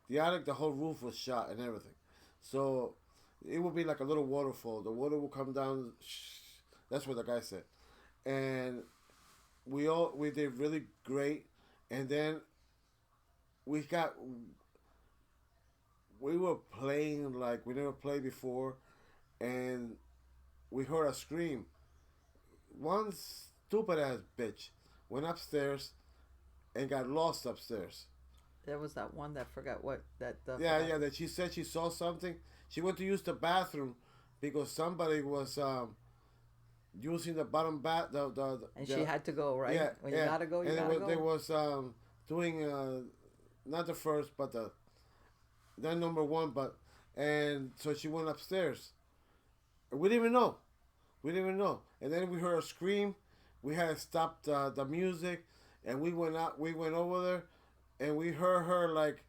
The attic, the whole roof was shot and everything. So, it would be like a little waterfall. The water would come down. That's what the guy said, and we did really great. And then we got we were playing like we never played before, and we heard a scream. One stupid ass bitch went upstairs and got lost upstairs. There was that one that forgot what that Yeah, forgot. yeah. That she said she saw something. She went to use the bathroom because somebody was using the bottom bath. And she had to go, right? Yeah, When you yeah. gotta go, you And gotta they go. was doing not the first, but the number one. But and so she went upstairs. We didn't even know. We didn't even know. And then we heard a scream. We had stopped the music, and we went out. We went over there, and we heard her like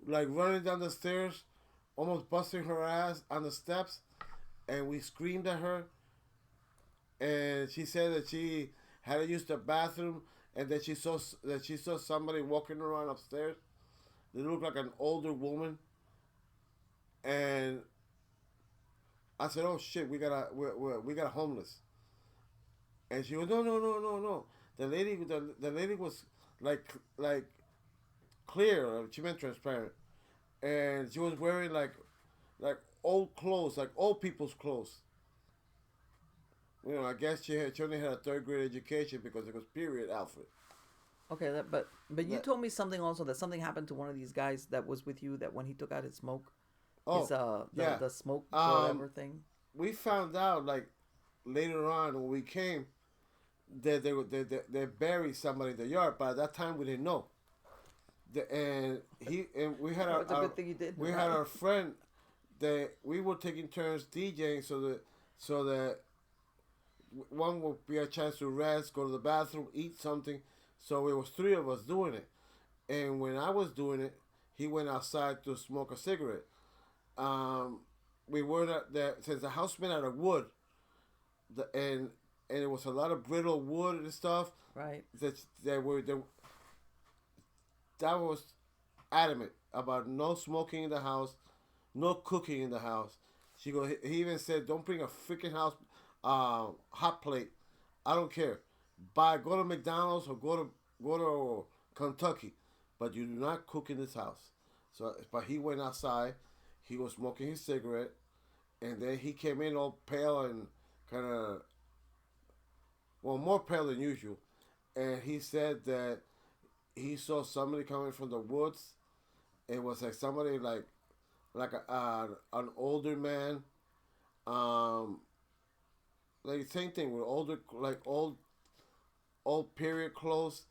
running down the stairs, almost busting her ass on the steps. And we screamed at her, and she said that she had to use the bathroom, and that she saw somebody walking around upstairs. They looked like an older woman, and I said, "Oh shit, we got a homeless." And she goes, "No, no, no, no, no." The lady was like clear. She meant transparent, and she was wearing like old clothes, like old people's clothes. I guess she only had a third grade education because it was period outfit. Okay, but you That told me something also that something happened to one of these guys that was with you that when he took out his smoke, his oh yeah, the smoke um, whatever thing. we found out like later on when we came that they buried somebody in the yard, but at that time we didn't know. And we had Well, it's a good thing you didn't, we had right? our friend that we were taking turns DJing so that one would be a chance to rest, go to the bathroom, eat something. So it was three of us doing it. And when I was doing it, he went outside to smoke a cigarette. Um, we were there since the house made out of wood, the, and it was a lot of brittle wood and stuff. Right. That was adamant about no smoking in the house, no cooking in the house. He even said, "Don't bring a freaking house hot plate. I don't care. Go to McDonald's or go to Kentucky, but you do not cook in this house." So, but he went outside. He was smoking his cigarette, and then he came in all pale and kind of, well, more pale than usual. And he said that he saw somebody coming from the woods. It was like somebody like an older man, um, like same thing with older like old period clothes,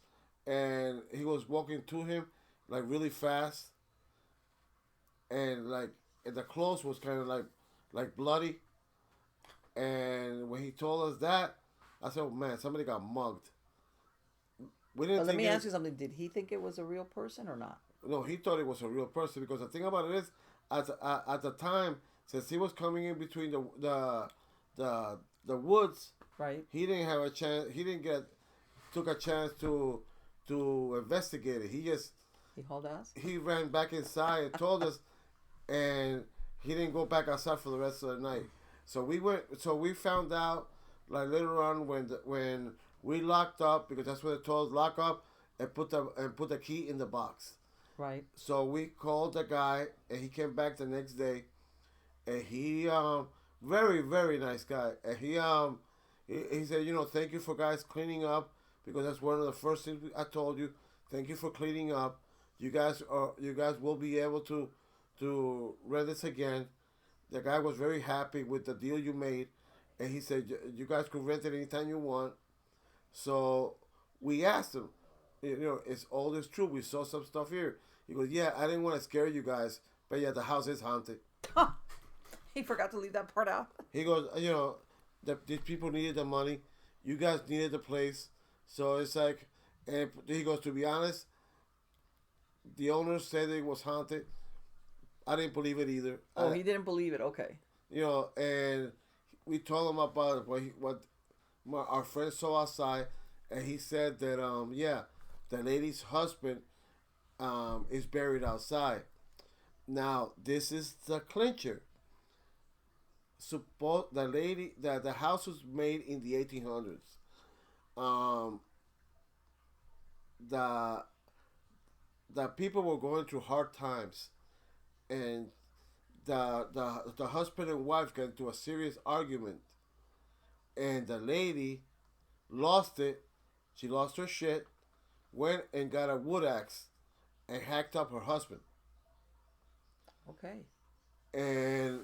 and he was walking to him like really fast, and the clothes was kind of like bloody. And when he told us that, I said, "Oh man, somebody got mugged." We didn't But let think me ask it. you something. Did he think it was a real person or not? No, he thought it was a real person because the thing about it is, at the time, since he was coming in between the woods, Right. he didn't have a chance. He didn't get took a chance to investigate it. He hauled ass. He ran back inside and told us, and he didn't go back outside for the rest of the night. So we went. So we found out like later on when we locked up because that's what they told us, lock up and put the key in the box. Right. So we called the guy and he came back the next day, and he very very nice guy, and he said, thank you for guys cleaning up because that's one of the first things I told you. Thank you for cleaning up. You guys will be able to rent this again. The guy was very happy with the deal you made, and he said you guys could rent it anytime you want. So We asked him, is all this true? We saw some stuff here. He goes, yeah, I didn't want to scare you guys, but yeah, the house is haunted. He forgot to leave that part out. He goes, these people needed the money. You guys needed the place. So it's like, and he goes, to be honest, the owner said it was haunted. I didn't believe it either. Oh, he didn't believe it. Okay. And we told him about what our friend saw outside, and he said that yeah, the lady's husband is buried outside. Now this is the clincher. Suppose the house was made in the 1800s. Um, the the people were going through hard times, and the husband and wife got into a serious argument, and the lady lost it. She lost her shit, went and got a wood axe, and hacked up her husband. Okay. And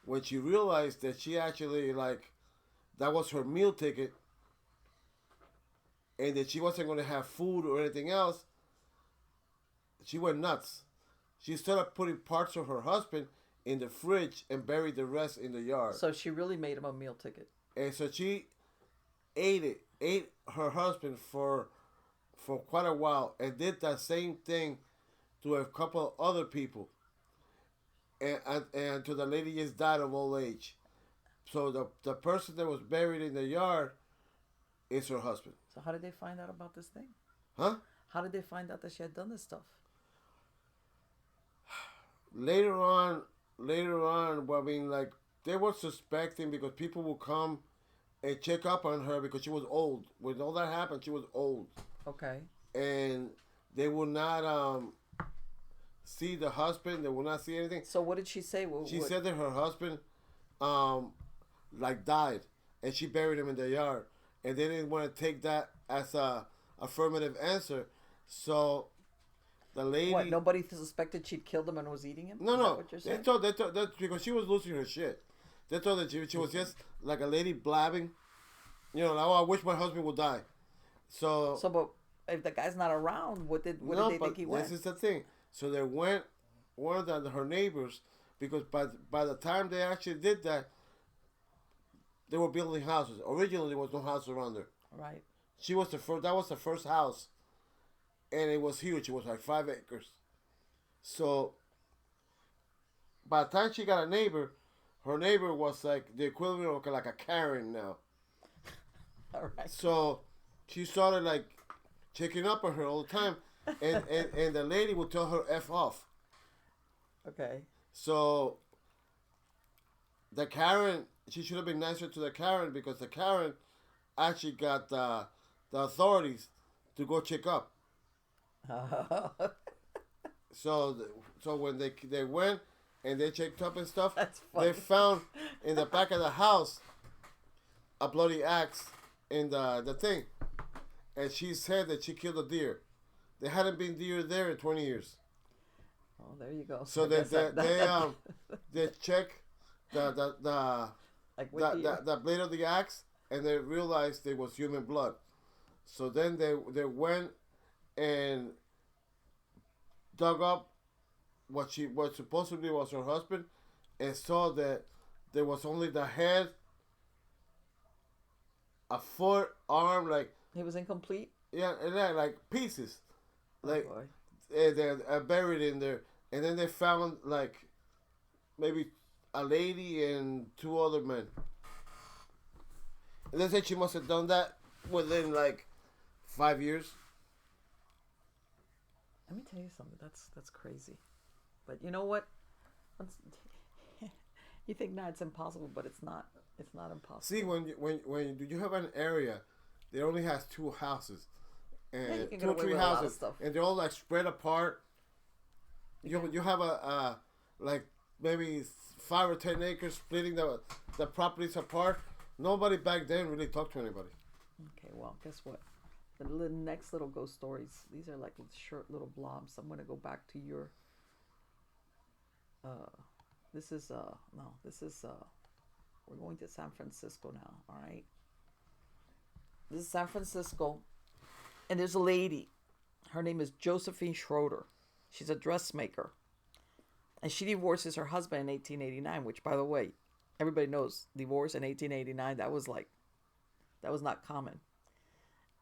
when she realized that she actually that was her meal ticket, and that she wasn't going to have food or anything else, she went nuts. She started putting parts of her husband in the fridge and buried the rest in the yard. So she really made him a meal ticket. And so she ate her husband for quite a while, and did that same thing to a couple of other people. And to the lady just died of old age. So the person that was buried in the yard is her husband. So how did they find out about this thing? Huh? How did they find out that she had done this stuff? Later on, well, I mean, they were suspecting because people would come and check up on her because she was old. When all that happened, she was old. Okay. And they would not see the husband. They would not see anything. So what did she say? She said that her husband died, and she buried him in the yard, and they didn't want to take that as a affirmative answer. So the lady, what? Nobody suspected she'd killed him and was eating him. No, Is no. that what you're saying? They thought that because she was losing her shit. They thought that she was just like a lady blabbing. I wish my husband would die. So but if the guy's not around, what did they think he went? This is the thing. So they went one of her neighbors, because by the time they actually did that, they were building houses. Originally, there was no house around there. Right. She was the first. That was the first house, and it was huge. It was like 5 acres. So by the time she got a neighbor, her neighbor was like the equivalent of like a Karen now. All right. So she started checking up on her all the time, and the lady would tell her F off. Okay. So the Karen, she should have been nicer to the Karen, because the Karen actually got the authorities to go check up. So when they went and they checked up and stuff, they found in the back of the house a bloody axe in the thing, and she said that she killed a deer. There hadn't been deer there in 20 years. Oh, there you go. So they check the blade of the axe, and they realized there was human blood. So then they went and dug up what supposedly was her husband, and saw that there was only the head, a foot, arm, he was incomplete. Yeah, and then pieces, Oh, they're buried in there. And then they found maybe a lady and 2 other men. And they said she must have done that within 5 years. Let me tell you something. That's crazy. But you know what? You think it's impossible, but it's not. It's not impossible. See, when you have an area that only has 2 houses, and 2 or 3 houses, and they're all spread apart. You have a maybe 5 or 10 acres splitting the properties apart. Nobody back then really talked to anybody. Okay, well, guess what? The next little ghost stories. These are short little blobs. I'm gonna go back to your. This is we're going to San Francisco now. All right. This is San Francisco, And there's a lady. Her name is Josephine Schroeder. She's a dressmaker. And she divorces her husband in 1889, which, by the way, everybody knows divorce in 1889, that was not common.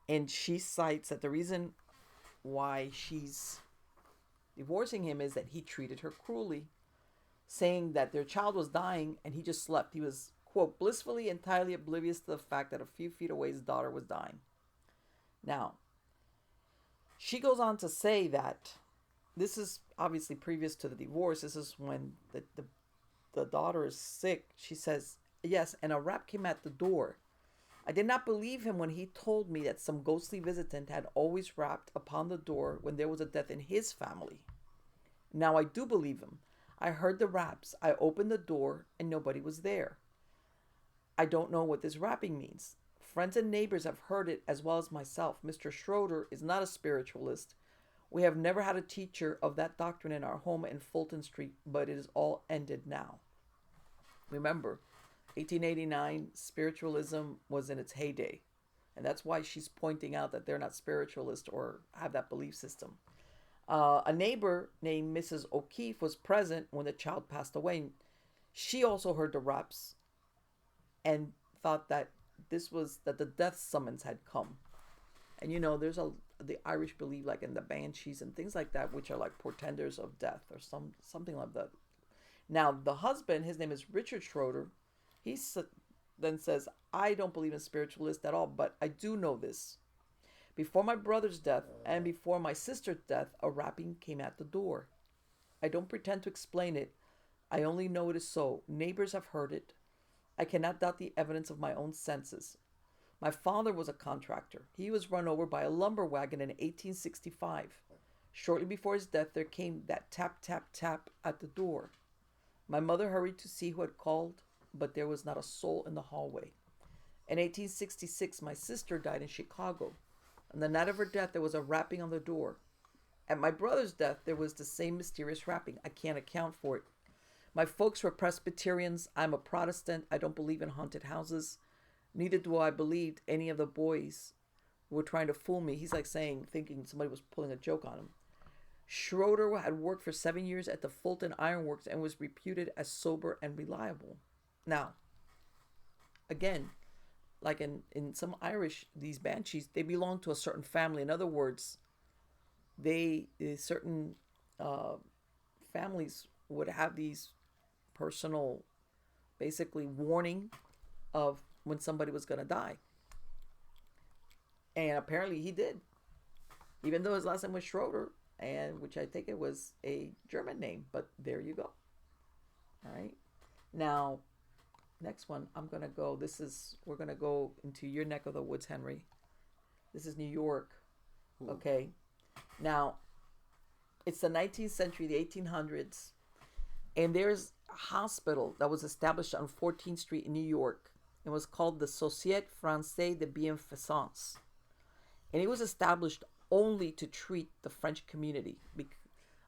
And she cites that the reason why she's divorcing him is that he treated her cruelly, saying that their child was dying and he just slept. He was, quote, blissfully entirely oblivious to the fact that a few feet away his daughter was dying. Now, she goes on to say that this is obviously previous to the divorce. This is when the daughter is sick. She says, yes, and a rap came at the door. I did not believe him when he told me that some ghostly visitant had always rapped upon the door when there was a death in his family. Now I do believe him. I heard the raps. I opened the door and nobody was there. I don't know what this rapping means. Friends and neighbors have heard it as well as myself. Mr. Schroeder is not a spiritualist. We have never had a teacher of that doctrine in our home in Fulton Street, but it is all ended now. Remember, 1889, spiritualism was in its heyday. And that's why she's pointing out that they're not spiritualist or have that belief system. A neighbor named Mrs. O'Keefe was present when the child passed away. She also heard the raps and thought that that the death summons had come. And there's the Irish believe like in the banshees and things like that, which are like portenders of death or something like that. Now the husband, his name is Richard Schroeder. He then says, I don't believe in spiritualists at all, but I do know this. Before my brother's death and before my sister's death, a rapping came at the door. I don't pretend to explain it. I only know it is so. Neighbors have heard it. I cannot doubt the evidence of my own senses. My father was a contractor. He was run over by a lumber wagon in 1865. Shortly before his death, there came that tap, tap, tap at the door. My mother hurried to see who had called, but there was not a soul in the hallway. In 1866, my sister died in Chicago. On the night of her death, there was a rapping on the door. At my brother's death, there was the same mysterious rapping. I can't account for it. My folks were Presbyterians. I'm a Protestant. I don't believe in haunted houses. Neither do I believe any of the boys who were trying to fool me. He's like thinking somebody was pulling a joke on him. Schroeder had worked for 7 years at the Fulton Iron Works and was reputed as sober and reliable. Now, again, like in some Irish, these banshees, they belong to a certain family. In other words, certain families would have these personal, basically, warning of when somebody was going to die. And apparently he did. Even though his last name was Schroeder, and which I think it was a German name, but there you go. All right. Now, next one, we're going to go into your neck of the woods, Henry. This is New York. Okay. Now, it's the 19th century, the 1800s, and there's a hospital that was established on 14th Street in New York. It was called the Société Française de Bienfaisance. And it was established only to treat the French community.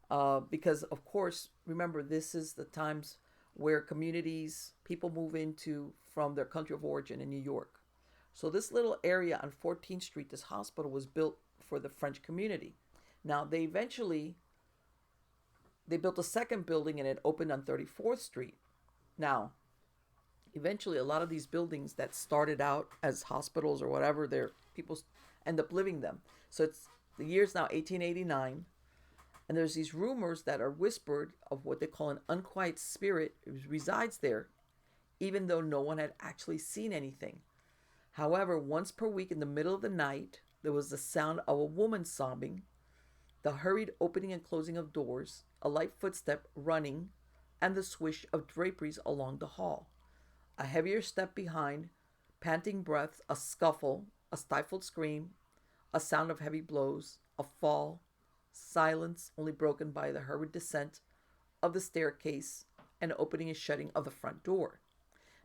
Because, of course, remember, this is the times where people move from their country of origin in New York. So this little area on 14th Street, this hospital was built for the French community. Now, they built a second building and it opened on 34th Street. Now, eventually a lot of these buildings that started out as hospitals or whatever, people end up living them. So it's the year's now 1889, and there's these rumors that are whispered of what they call an unquiet spirit resides there, even though no one had actually seen anything. However, once per week in the middle of the night, there was the sound of a woman sobbing, the hurried opening and closing of doors, a light footstep running, and the swish of draperies along the hall. A heavier step behind, panting breaths, a scuffle, a stifled scream, a sound of heavy blows, a fall, silence only broken by the hurried descent of the staircase and opening and shutting of the front door.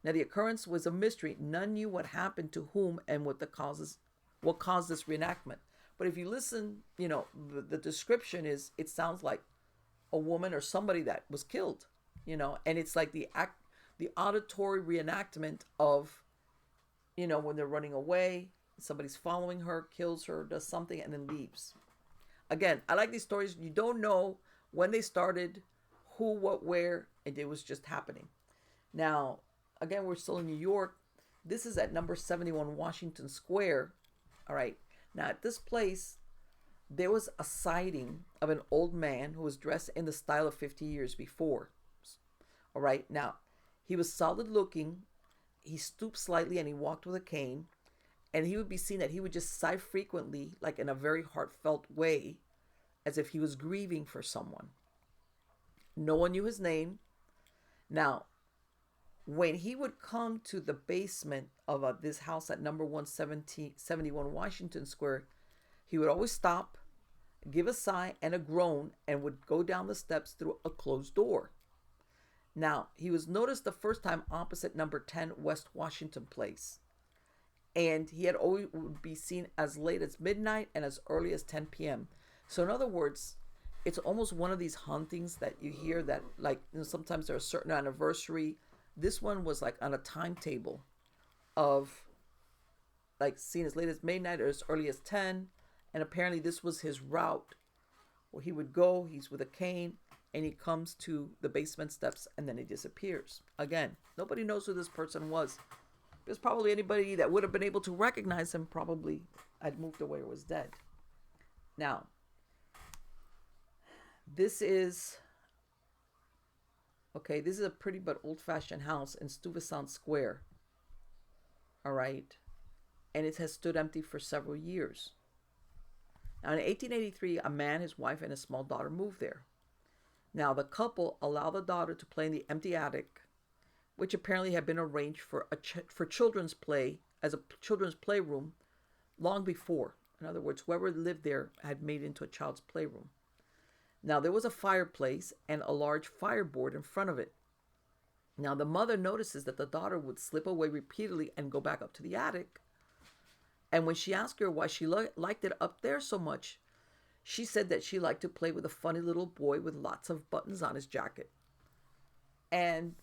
Now the occurrence was a mystery. None knew what happened to whom and what caused this reenactment. But if you listen, the description it sounds like a woman or somebody that was killed, and it's like the auditory reenactment of, when they're running away, Somebody's following her, kills her, does something, and then leaves. Again, I like these stories. You don't know when they started, who, what, where, and it was just happening. Now, again, we're still in New York. This is at number 71 Washington Square. All right. Now, at this place, there was a sighting of an old man who was dressed in the style of 50 years before. All right. Now, he was solid looking. He stooped slightly and he walked with a cane. And he would be seen that he would just sigh frequently, like in a very heartfelt way, as if he was grieving for someone. No one knew his name. Now, when he would come to the basement of this house at number 171 Washington Square, he would always stop, give a sigh and a groan, and would go down the steps through a closed door. Now, he was noticed the first time opposite number 10 West Washington Place. And he had always would be seen as late as midnight and as early as 10 p.m. So in other words, it's almost one of these hauntings that you hear that, like, sometimes there's a certain anniversary. This one was like on a timetable of like seen as late as midnight or as early as 10. And apparently this was his route where he would go, he's with a cane, and he comes to the basement steps and then he disappears. Again, nobody knows who this person was. There's probably anybody that would have been able to recognize him probably had moved away or was dead. Now, this is a pretty but old-fashioned house in Stuyvesant Square. All right. And it has stood empty for several years. Now, in 1883, a man, his wife, and his small daughter moved there. Now, the couple allowed the daughter to play in the empty attic, which apparently had been arranged for for children's play as a children's playroom long before. In other words, whoever lived there had made it into a child's playroom. Now, there was a fireplace and a large fireboard in front of it. Now, the mother notices that the daughter would slip away repeatedly and go back up to the attic. And when she asked her why she liked it up there so much, she said that she liked to play with a funny little boy with lots of buttons on his jacket. And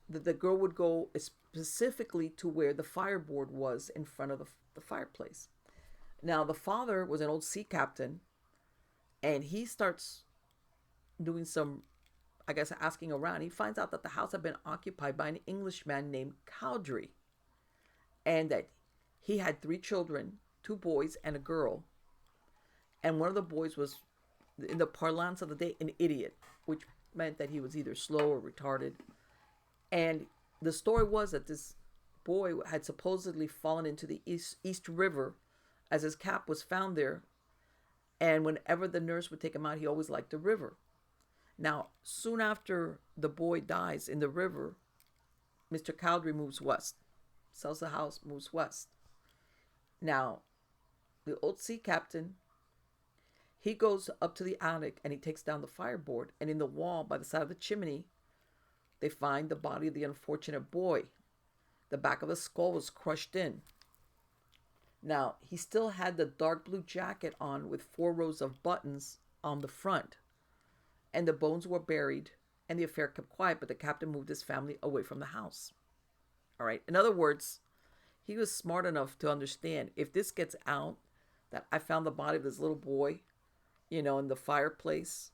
the girl would go specifically to where the fireboard was in front of the fireplace. Now, the father was an old sea captain, and he starts doing some, I guess, asking around. He finds out that the house had been occupied by an Englishman named Cowdery, and that he had 3 children, 2 boys and a girl. And one of the boys was, in the parlance of the day, an idiot, which meant that he was either slow or retarded. And the story was that this boy had supposedly fallen into the East River as his cap was found there. And whenever the nurse would take him out, he always liked the river. Now, soon after the boy dies in the river, Mr. Cowdery moves west, sells the house, moves west. Now, the old sea captain, he goes up to the attic and he takes down the fireboard. And in the wall by the side of the chimney, they find the body of the unfortunate boy. The back of the skull was crushed in. Now, he still had the dark blue jacket on with 4 rows of buttons on the front. And the bones were buried and the affair kept quiet, but the captain moved his family away from the house. All right. In other words, he was smart enough to understand, if this gets out, that I found the body of this little boy, in the fireplace,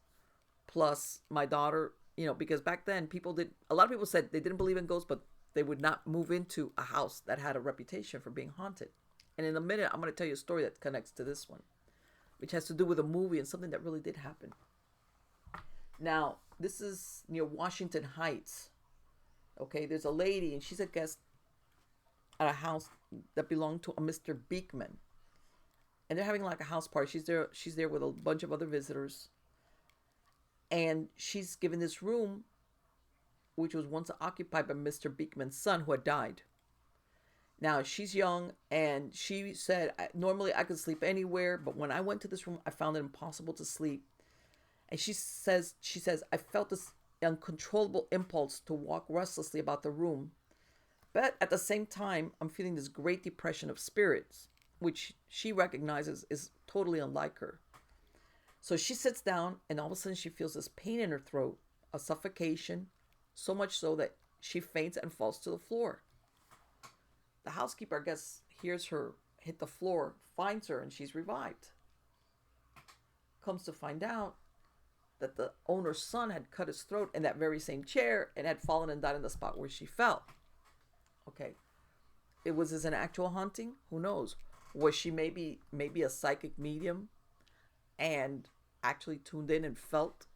plus my daughter, because back then a lot of people said they didn't believe in ghosts, but they would not move into a house that had a reputation for being haunted. And in a minute, I'm going to tell you a story that connects to this one, which has to do with a movie and something that really did happen. Now, this is near Washington Heights. Okay, there's a lady, and she's a guest at a house that belonged to a Mr. Beekman. And they're having like a house party. She's there with a bunch of other visitors. And she's given this room, which was once occupied by Mr. Beekman's son, who had died. Now, she's young, and she said, normally I could sleep anywhere, but when I went to this room, I found it impossible to sleep. And she says, I felt this uncontrollable impulse to walk restlessly about the room. But at the same time, I'm feeling this great depression of spirits, which she recognizes is totally unlike her. So she sits down, and all of a sudden she feels this pain in her throat, a suffocation, so much so that she faints and falls to the floor. The housekeeper, I guess, hears her hit the floor, finds her, and she's revived. Comes to find out that the owner's son had cut his throat in that very same chair and had fallen and died in the spot where she fell. Okay. Was this an actual haunting? Who knows? Was she maybe a psychic medium and actually tuned in and felt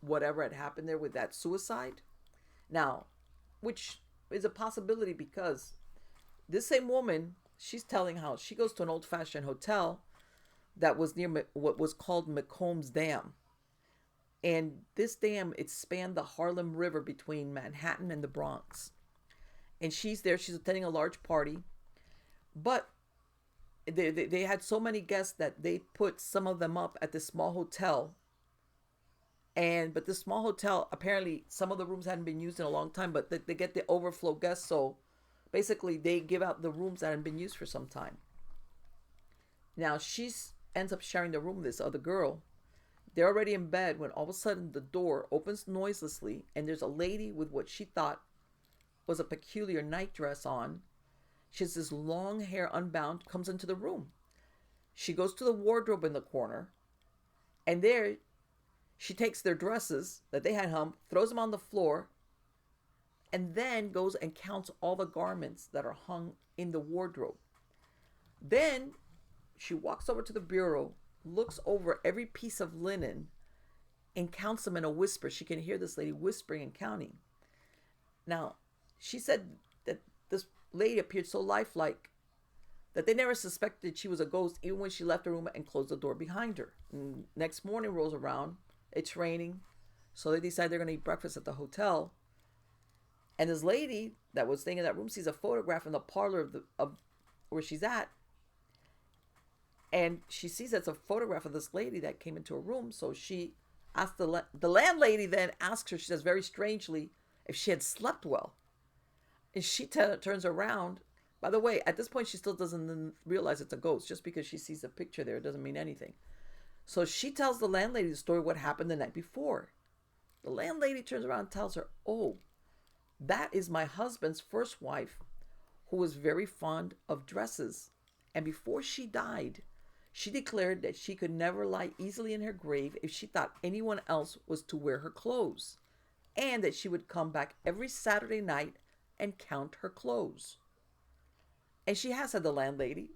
whatever had happened there with that suicide? Now, which is a possibility because this same woman, she's telling how she goes to an old-fashioned hotel that was near what was called McComb's Dam. And this dam, it spanned the Harlem River between Manhattan and the Bronx. And she's there, she's attending a large party. But they had so many guests that they put some of them up at this small hotel. But this small hotel, apparently some of the rooms hadn't been used in a long time, but they get the overflow guests. So basically they give out the rooms that hadn't been used for some time. Now she ends up sharing the room with this other girl. They're already in bed when all of a sudden the door opens noiselessly and there's a lady with what she thought was a peculiar nightdress on. She has this long hair unbound, comes into the room. She goes to the wardrobe in the corner, and there she takes their dresses that they had hung, throws them on the floor, and then goes and counts all the garments that are hung in the wardrobe. Then she walks over to the bureau, looks over every piece of linen, and counts them in a whisper. She can hear this lady whispering and counting. Now, she said that this lady appeared so lifelike that they never suspected she was a ghost even when she left the room and closed the door behind her. And next morning rolls around, it's raining, so they decide they're going to eat breakfast at the hotel. And this lady that was staying in that room sees a photograph in the parlor of where she's at. And she sees that's a photograph of this lady that came into her room. So she asked the landlady then asks her, she says very strangely, if she had slept well. And she turns around. By the way, at this point, she still doesn't realize it's a ghost. Just because she sees a picture there, it doesn't mean anything. So she tells the landlady the story, what happened the night before. The landlady turns around and tells her, oh, that is my husband's first wife, who was very fond of dresses. And before she died, she declared that she could never lie easily in her grave if she thought anyone else was to wear her clothes, and that she would come back every Saturday night and count her clothes. And she has, said the landlady,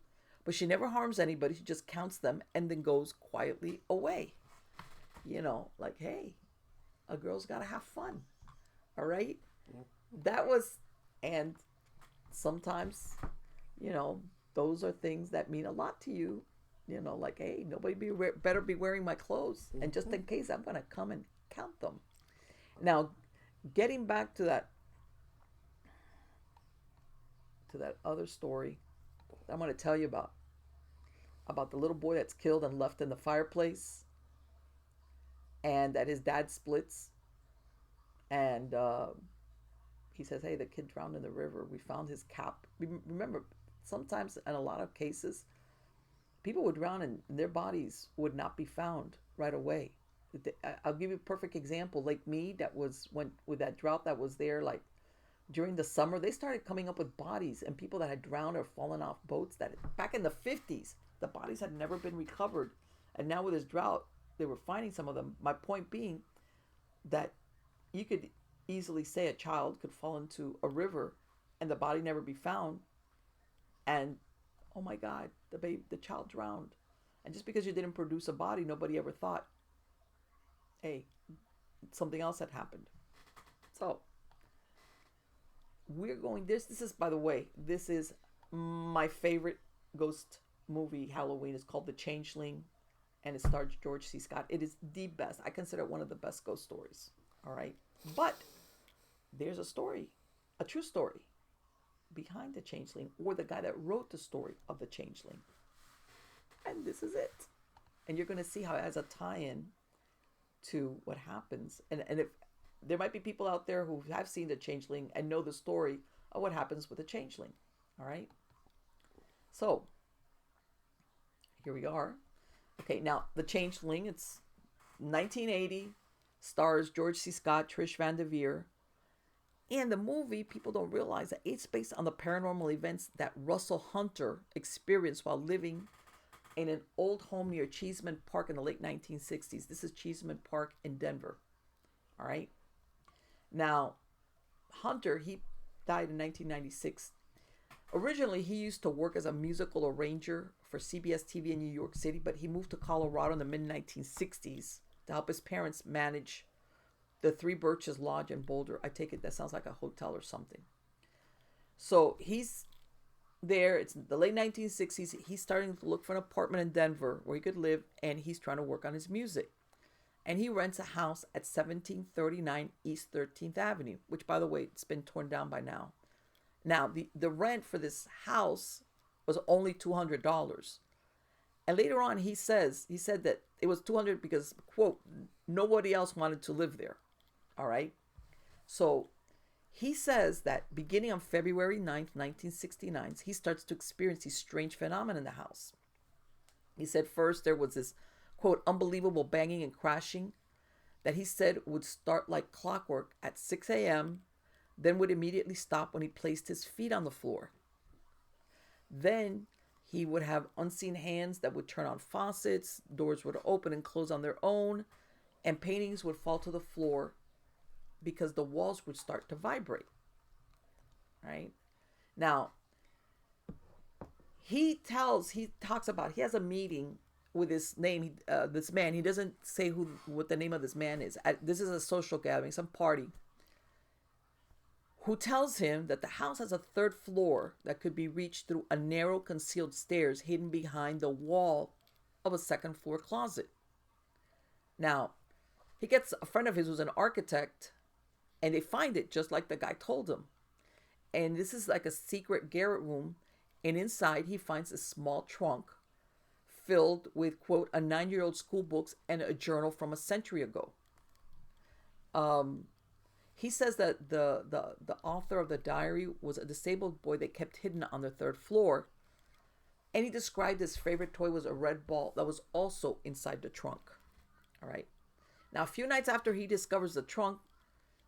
but she never harms anybody. She just counts them and then goes quietly away. You know, like, hey, a girl's got to have fun. All right? That was, and sometimes, you know, those are things that mean a lot to you. You know, like, hey, nobody better be wearing my clothes. And just in case, I'm going to come and count them. Now, getting back to that other story I'm going to tell you about the little boy that's killed and left in the fireplace, and that his dad splits, and he says, hey, the kid drowned in the river. We found his cap. Remember, sometimes in a lot of cases, people would drown and their bodies would not be found right away. I'll give you a perfect example. Lake Mead, that was when with that drought that was there, like during the summer, they started coming up with bodies and people that had drowned or fallen off boats that back in the 50s, the bodies had never been recovered. And now with this drought, they were finding some of them. My point being that you could easily say a child could fall into a river and the body never be found. And oh my God, the child drowned. And just because you didn't produce a body, nobody ever thought, hey, something else had happened. So we're going this is, by the way, this is my favorite ghost movie. Halloween is called The Changeling, and it stars George C. Scott. It is the best. I consider it one of the best ghost stories. All right, but there's a story, a true story behind The Changeling, or the guy that wrote the story of The Changeling, and this is it. And you're going to see how it has a tie-in to what happens. And if there might be people out there who have seen The Changeling and know the story of what happens with the Changeling. All right. So here we are. Okay, now The Changeling, it's 1980, stars George C. Scott, Trish Van Devere. And the movie, people don't realize that it's based on the paranormal events that Russell Hunter experienced while living in an old home near Cheeseman Park in the late 1960s. This is Cheeseman Park in Denver. All right. Now, Hunter, he died in 1996. Originally, he used to work as a musical arranger for CBS TV in New York City, but he moved to Colorado in the mid 1960s to help his parents manage the Three Birches Lodge in Boulder. I take it that sounds like a hotel or something. So he's there. It's the late 1960s. He's starting to look for an apartment in Denver where he could live, and he's trying to work on his music. And he rents a house at 1739 East 13th Avenue, which, by the way, it's been torn down by now. Now, the rent for this house was only $200. And later on, he said that it was $200 because, quote, nobody else wanted to live there. All right. So he says that beginning on February 9th, 1969, he starts to experience these strange phenomena in the house. He said first there was this, quote, unbelievable banging and crashing that he said would start like clockwork at 6 a.m., then would immediately stop when he placed his feet on the floor. Then he would have unseen hands that would turn on faucets, doors would open and close on their own, and paintings would fall to the floor because the walls would start to vibrate. Right? Now, he talks about, he has a meeting with this man. He doesn't say what the name of this man is. This is a social gathering, some party, who tells him that the house has a third floor that could be reached through a narrow concealed stairs hidden behind the wall of a second floor closet. Now, he gets a friend of his who's an architect, and they find it just like the guy told him. And this is like a secret garret room, and inside he finds a small trunk filled with, quote, a 9-year-old school books and a journal from a century ago. He says that the author of the diary was a disabled boy that kept hidden on the third floor. And he described his favorite toy was a red ball that was also inside the trunk. All right. Now, a few nights after he discovers the trunk,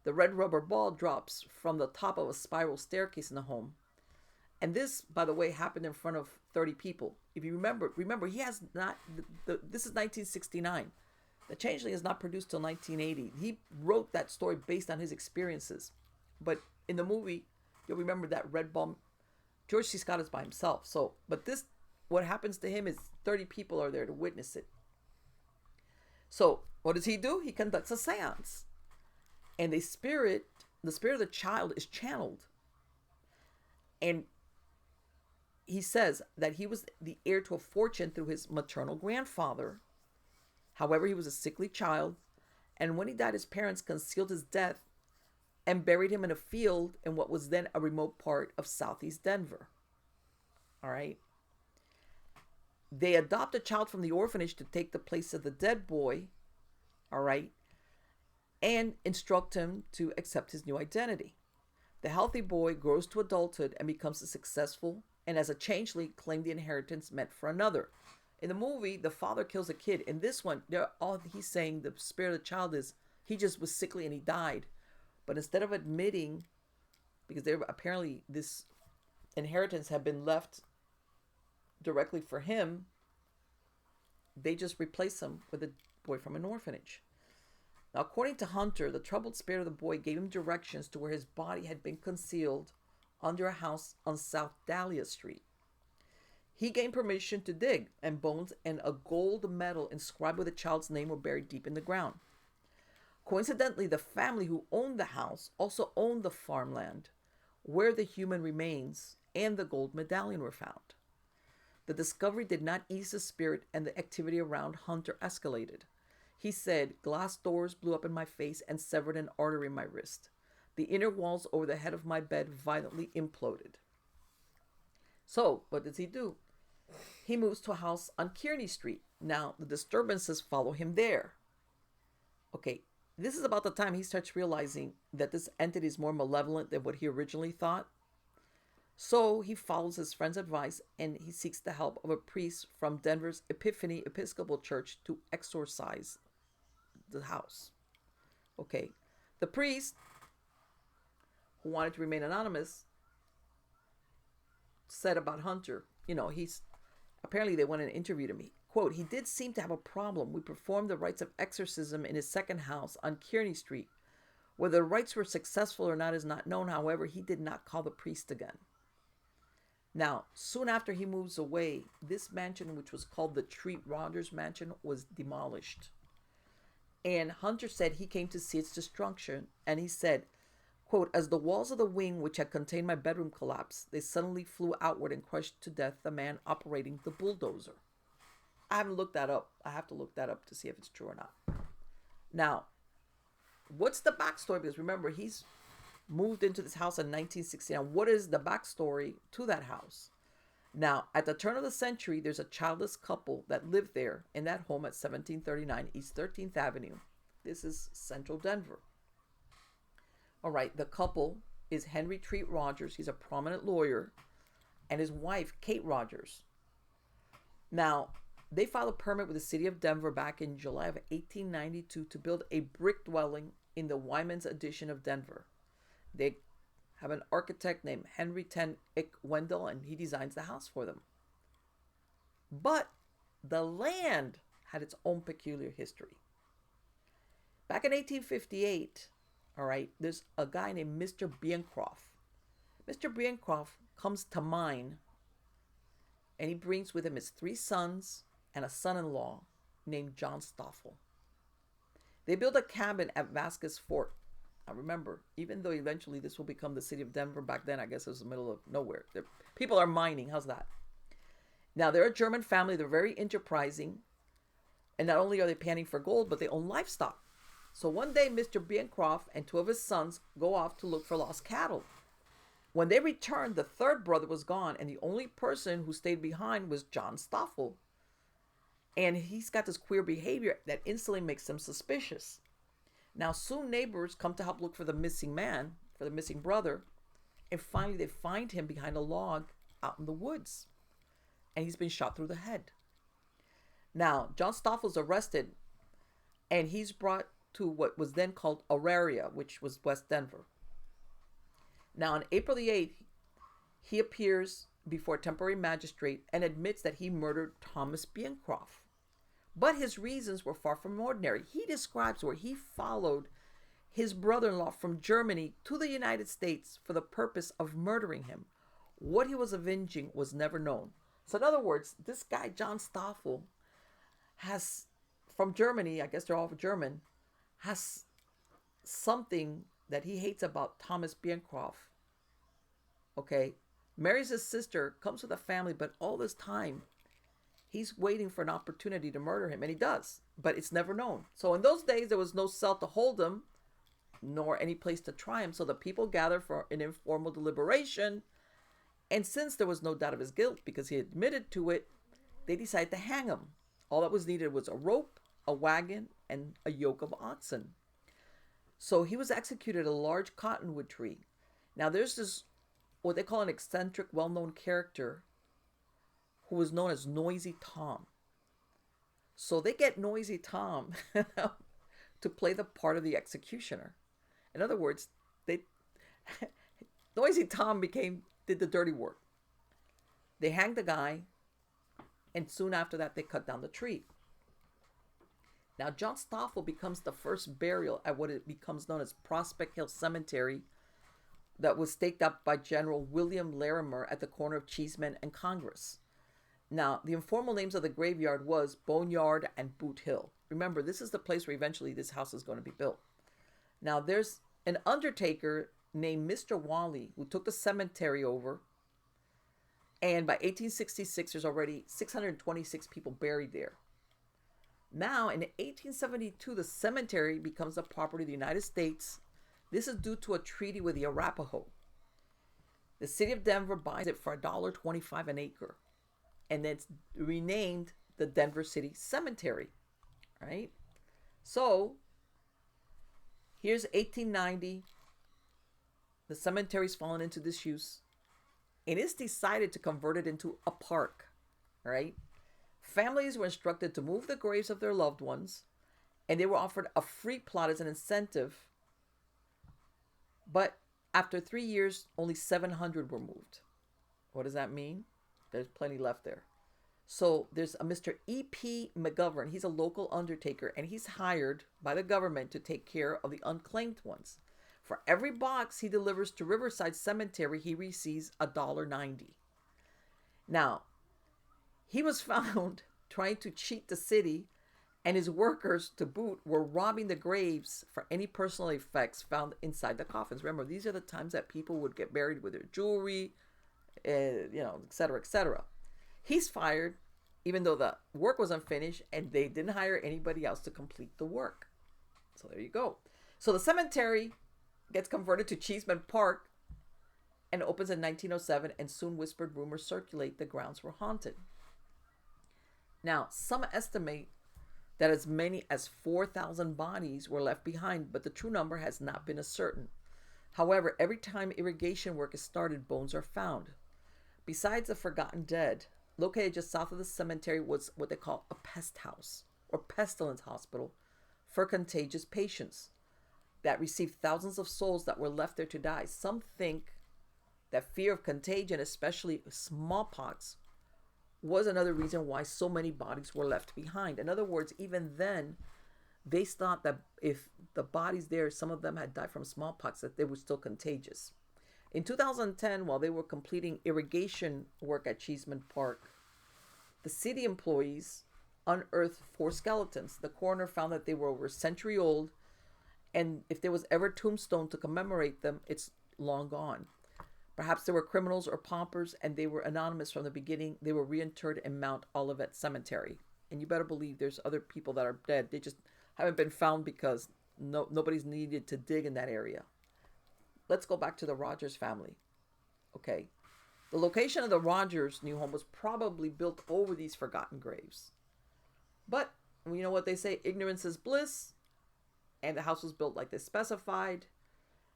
the red rubber ball drops from the top of a spiral staircase in the home. And this, by the way, happened in front of 30 people. If you remember, he has not, this is 1969. The Changeling is not produced till 1980. He wrote that story based on his experiences. But in the movie, you'll remember that red ball, George C. Scott is by himself. So, but this, what happens to him is 30 people are there to witness it. So, what does he do? He conducts a seance. And the spirit of the child is channeled. And he says that he was the heir to a fortune through his maternal grandfather. However, he was a sickly child, and when he died, his parents concealed his death and buried him in a field in what was then a remote part of southeast Denver. All right. They adopt a child from the orphanage to take the place of the dead boy, all right, and instruct him to accept his new identity. The healthy boy grows to adulthood and becomes a successful, and as a changeling, claimed the inheritance meant for another. In the movie, the father kills a kid. In this one, all he's saying, the spirit of the child, is he just was sickly and he died. But instead of admitting, because apparently this inheritance had been left directly for him, they just replace him with a boy from an orphanage. Now, according to Hunter, the troubled spirit of the boy gave him directions to where his body had been concealed under a house on South Dahlia Street. He gained permission to dig, and bones and a gold medal inscribed with the child's name were buried deep in the ground. Coincidentally, the family who owned the house also owned the farmland where the human remains and the gold medallion were found. The discovery did not ease the spirit, and the activity around Hunter escalated. He said, glass doors blew up in my face and severed an artery in my wrist. The inner walls over the head of my bed violently imploded. So, what does he do? He moves to a house on Kearney Street. Now, the disturbances follow him there. Okay, this is about the time he starts realizing that this entity is more malevolent than what he originally thought. So he follows his friend's advice and he seeks the help of a priest from Denver's Epiphany Episcopal Church to exorcise the house. Okay, the priest, who wanted to remain anonymous, said about Hunter, he's apparently they went and interviewed him. Quote, he did seem to have a problem. We performed the rites of exorcism in his second house on Kearney Street. Whether the rites were successful or not is not known. However, he did not call the priest again. Now, soon after he moves away, this mansion, which was called the Treat Rogers Mansion, was demolished. And Hunter said he came to see its destruction, and he said, quote, as the walls of the wing which had contained my bedroom collapsed, they suddenly flew outward and crushed to death the man operating the bulldozer. I haven't looked that up. I have to look that up to see if it's true or not. Now, what's the backstory? Because remember, he's moved into this house in 1969. What is the backstory to that house? Now, at the turn of the century, there's a childless couple that lived there in that home at 1739 East 13th Avenue. This is central Denver. All right, the couple is Henry Treat Rogers. He's a prominent lawyer, and his wife, Kate Rogers. Now, they filed a permit with the city of Denver back in July of 1892 to build a brick dwelling in the Wyman's addition of Denver. They have an architect named Henry Ten Ick Wendell, and he designs the house for them. But the land had its own peculiar history. Back in 1858, all right, there's a guy named Mr. Bancroft. Mr. Bancroft comes to mine, and he brings with him his 3 sons and a son-in-law named John Stoffel. They build a cabin at Vasquez Fort. Now remember, even though eventually this will become the city of Denver, back then I guess it was the middle of nowhere. People are mining. How's that? Now they're a German family. They're very enterprising. And not only are they panning for gold, but they own livestock. So one day Mr. Bancroft and 2 of his sons go off to look for lost cattle. When they returned, the 3rd brother was gone, and the only person who stayed behind was John Stoffel. And he's got this queer behavior that instantly makes them suspicious. Now, soon neighbors come to help look for the missing man, for the missing brother. And finally, they find him behind a log out in the woods. And he's been shot through the head. Now, John Stoffel's arrested. And he's brought to what was then called Auraria, which was West Denver. Now, on April the 8th, he appears before a temporary magistrate and admits that he murdered Thomas Bancroft. But his reasons were far from ordinary. He describes where he followed his brother-in-law from Germany to the United States for the purpose of murdering him. What he was avenging was never known. So in other words, this guy, John Stoffel, has, from Germany, I guess they're all German, has something that he hates about Thomas Bancroft. Okay? Marries his sister, comes with a family, but all this time, he's waiting for an opportunity to murder him, and he does, but it's never known. So in those days, there was no cell to hold him, nor any place to try him, so the people gather for an informal deliberation, and since there was no doubt of his guilt, because he admitted to it, they decided to hang him. All that was needed was a rope, a wagon, and a yoke of oxen. So he was executed at a large cottonwood tree. Now there's this, what they call an eccentric, well-known character who was known as Noisy Tom. So they get Noisy Tom to play the part of the executioner. In other words, Noisy Tom did the dirty work. They hanged the guy, and soon after that, they cut down the tree. Now, John Stoffel becomes the first burial at what it becomes known as Prospect Hill Cemetery that was staked up by General William Larimer at the corner of Cheeseman and Congress. Now, the informal names of the graveyard was Boneyard and Boot Hill. Remember, this is the place where eventually this house is going to be built. Now, there's an undertaker named Mr. Wally who took the cemetery over. And by 1866, there's already 626 people buried there. Now, in 1872, the cemetery becomes the property of the United States. This is due to a treaty with the Arapaho. The city of Denver buys it for $1.25 an acre. And then it's renamed the Denver City Cemetery. Right? So, here's 1890. The cemetery's fallen into disuse. And it's decided to convert it into a park. Right? Families were instructed to move the graves of their loved ones, and they were offered a free plot as an incentive. But After 3 years, only 700 were moved. What does that mean? There's plenty left there. So there's a Mr. E.P. McGovern. He's a local undertaker, and he's hired by the government to take care of the unclaimed ones. For every box he delivers to Riverside Cemetery, he receives $1.90. Now, he was found trying to cheat the city, and his workers, to boot, were robbing the graves for any personal effects found inside the coffins. Remember, these are the times that people would get buried with their jewelry, et cetera, et cetera. He's fired, even though the work was unfinished, and they didn't hire anybody else to complete the work. So there you go. So the cemetery gets converted to Cheeseman Park and opens in 1907, and soon whispered rumors circulate the grounds were haunted. Now, some estimate that as many as 4,000 bodies were left behind, but the true number has not been ascertained. However, every time irrigation work is started, bones are found. Besides the forgotten dead, located just south of the cemetery was what they call a pest house or pestilence hospital for contagious patients that received thousands of souls that were left there to die. Some think that fear of contagion, especially smallpox, was another reason why so many bodies were left behind. In other words, even then, they thought that if the bodies there, some of them had died from smallpox, that they were still contagious. In 2010, while they were completing irrigation work at Cheeseman Park, the city employees unearthed 4 skeletons. The coroner found that they were over a century old, and if there was ever a tombstone to commemorate them, it's long gone. Perhaps they were criminals or paupers, and they were anonymous from the beginning. They were reinterred in Mount Olivet Cemetery. And you better believe there's other people that are dead. They just haven't been found because nobody's needed to dig in that area. Let's go back to the Rogers family. Okay. The location of the Rogers' new home was probably built over these forgotten graves. But you know what they say, ignorance is bliss, and the house was built like they specified.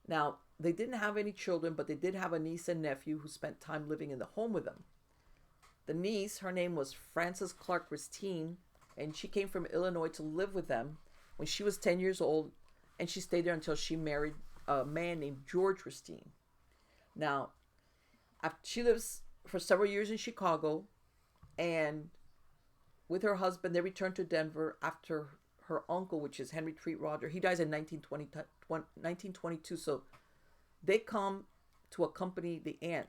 Now, they didn't have any children, but they did have a niece and nephew who spent time living in the home with them. The niece, her name was Frances Clark Christine, and she came from Illinois to live with them when she was 10 years old, and she stayed there until she married a man named George Christine. Now, she lives for several years in Chicago, and with her husband, they returned to Denver after her uncle, which is Henry Treat Rogers. He dies in 1922, so they come to accompany the aunt,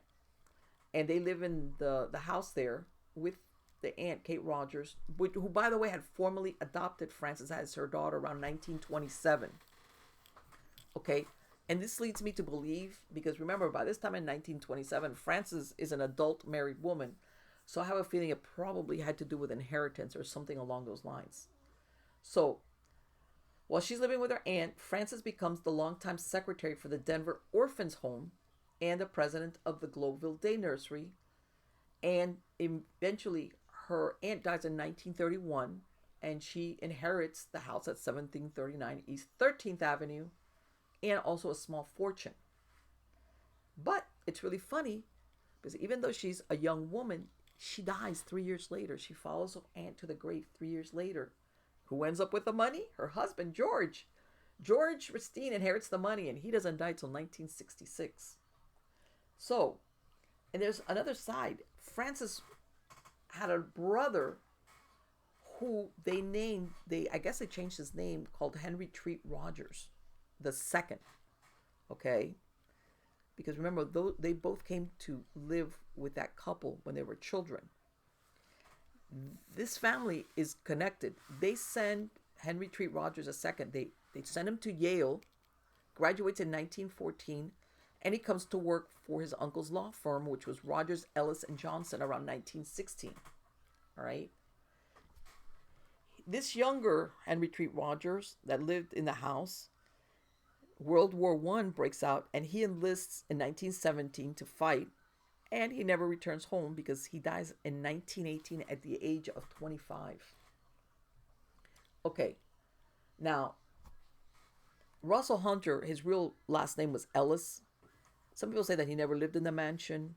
and they live in the house there with the aunt, Kate Rogers, who, by the way, had formally adopted Frances as her daughter around 1927. Okay, and this leads me to believe, because remember, by this time in 1927, Frances is an adult married woman, so I have a feeling it probably had to do with inheritance or something along those lines. So, while she's living with her aunt, Frances becomes the longtime secretary for the Denver Orphans Home and the president of the Globeville Day Nursery. And eventually, her aunt dies in 1931, and she inherits the house at 1739 East 13th Avenue and also a small fortune. But it's really funny because even though she's a young woman, she dies 3 years later. She follows her aunt to the grave 3 years later. Who ends up with the money? Her husband, George. George Christine inherits the money, and he doesn't die till 1966. So, and there's another side. Frances had a brother who I guess they changed his name, called Henry Treat Rogers the second. Okay? Because remember, they both came to live with that couple when they were children. This family is connected. They send Henry Treat Rogers II. They send him to Yale, graduates in 1914, and he comes to work for his uncle's law firm, which was Rogers, Ellis, and Johnson, around 1916. All right. This younger Henry Treat Rogers that lived in the house, World War I breaks out, and he enlists in 1917 to fight. And he never returns home because he dies in 1918 at the age of 25. Okay, now, Russell Hunter, his real last name was Ellis. Some people say that he never lived in the mansion.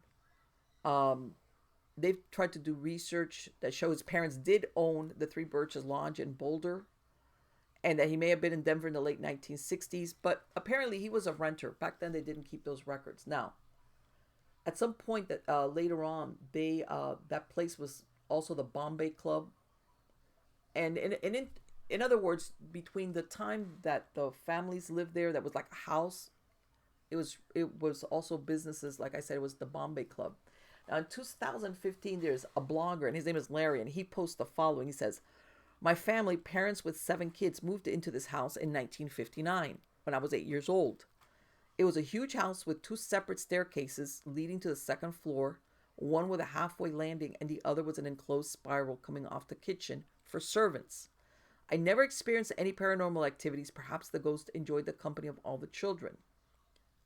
They've tried to do research that shows his parents did own the Three Birches Lodge in Boulder. and that he may have been in Denver in the late 1960s, but apparently he was a renter. Back then, they didn't keep those records. Now, at some point that later on, they that place was also the Bombay Club, and in other words, between the time that the families lived there, that was like a house. It was also businesses. Like I said, it was the Bombay Club. Now, in 2015, there's a blogger, and his name is Larry, and he posts the following. He says, "My family, parents with 7 kids, moved into this house in 1959 when I was 8 years old. It was a huge house with 2 separate staircases leading to the second floor, one with a halfway landing, and the other was an enclosed spiral coming off the kitchen for servants. I never experienced any paranormal activities. Perhaps the ghost enjoyed the company of all the children."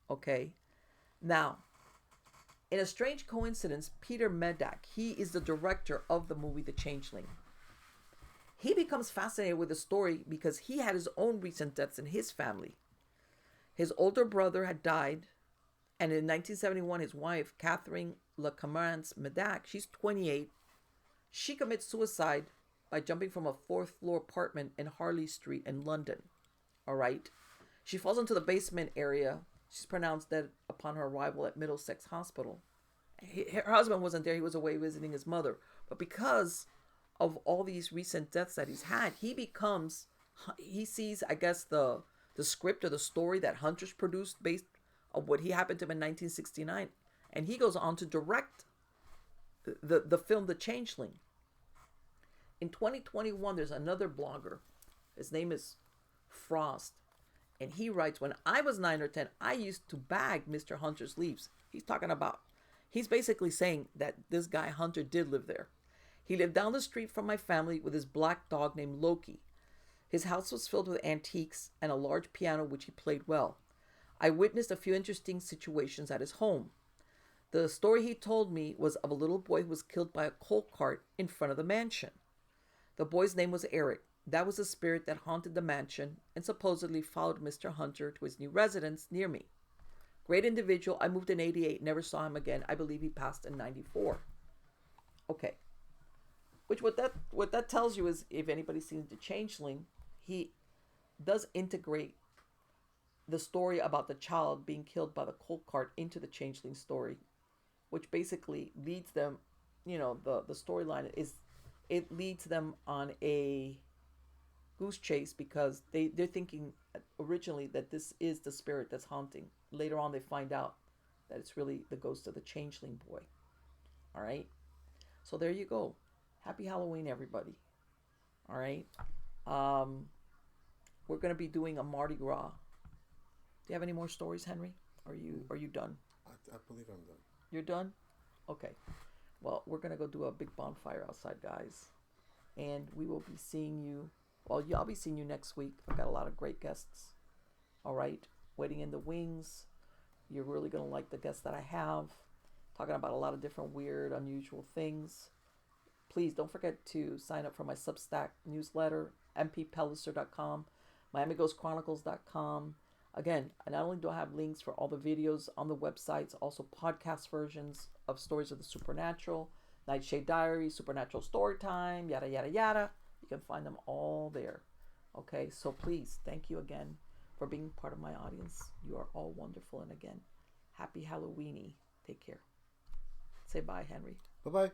Okay. Now, in a strange coincidence, Peter Medak, he is the director of the movie The Changeling. He becomes fascinated with the story because he had his own recent deaths in his family. His older brother had died, and in 1971, his wife, Catherine LeCamrance Medak, she's 28, she commits suicide by jumping from a fourth-floor apartment in Harley Street in London. All right? She falls into the basement area. She's pronounced dead upon her arrival at Middlesex Hospital. Her husband wasn't there. He was away visiting his mother. But because of all these recent deaths that he's had, he sees, I guess, the script or the story that Hunters produced based on what he happened to him in 1969. And he goes on to direct the film The Changeling. In 2021, there's another blogger. His name is Frost. And he writes, "When I was 9 or 10, I used to bag Mr. Hunter's leaves." He's basically saying that this guy Hunter did live there. "He lived down the street from my family with his black dog named Loki. His house was filled with antiques and a large piano which he played well. I witnessed a few interesting situations at his home. The story he told me was of a little boy who was killed by a coal cart in front of the mansion. The boy's name was Eric. That was the spirit that haunted the mansion and supposedly followed Mr. Hunter to his new residence near me. Great individual. I moved in 88, never saw him again. I believe he passed in 94. Okay. What that tells you is, if anybody's seen The Changeling, he does integrate the story about the child being killed by the coal cart into the Changeling story, which basically leads them, the storyline is, it leads them on a goose chase because they're thinking originally that this is the spirit that's haunting. Later on, they find out that it's really the ghost of the Changeling boy. All right? So there you go. Happy Halloween, everybody. All right? We're going to be doing a Mardi Gras. Do you have any more stories, Henry? Are you done? I believe I'm done. You're done? Okay. Well, we're going to go do a big bonfire outside, guys. And we will be seeing you. Well, I'll be seeing you next week. I've got a lot of great guests. All right? Waiting in the wings. You're really going to like the guests that I have. Talking about a lot of different weird, unusual things. Please don't forget to sign up for my Substack newsletter, mppellicer.com, miamighostchronicles.com. Again, not only do I have links for all the videos on the websites, also podcast versions of Stories of the Supernatural, Nightshade Diary, Supernatural Storytime, yada, yada, yada. You can find them all there. Okay, so please, thank you again for being part of my audience. You are all wonderful. And again, happy Halloweeny. Take care. Say bye, Henry. Bye-bye.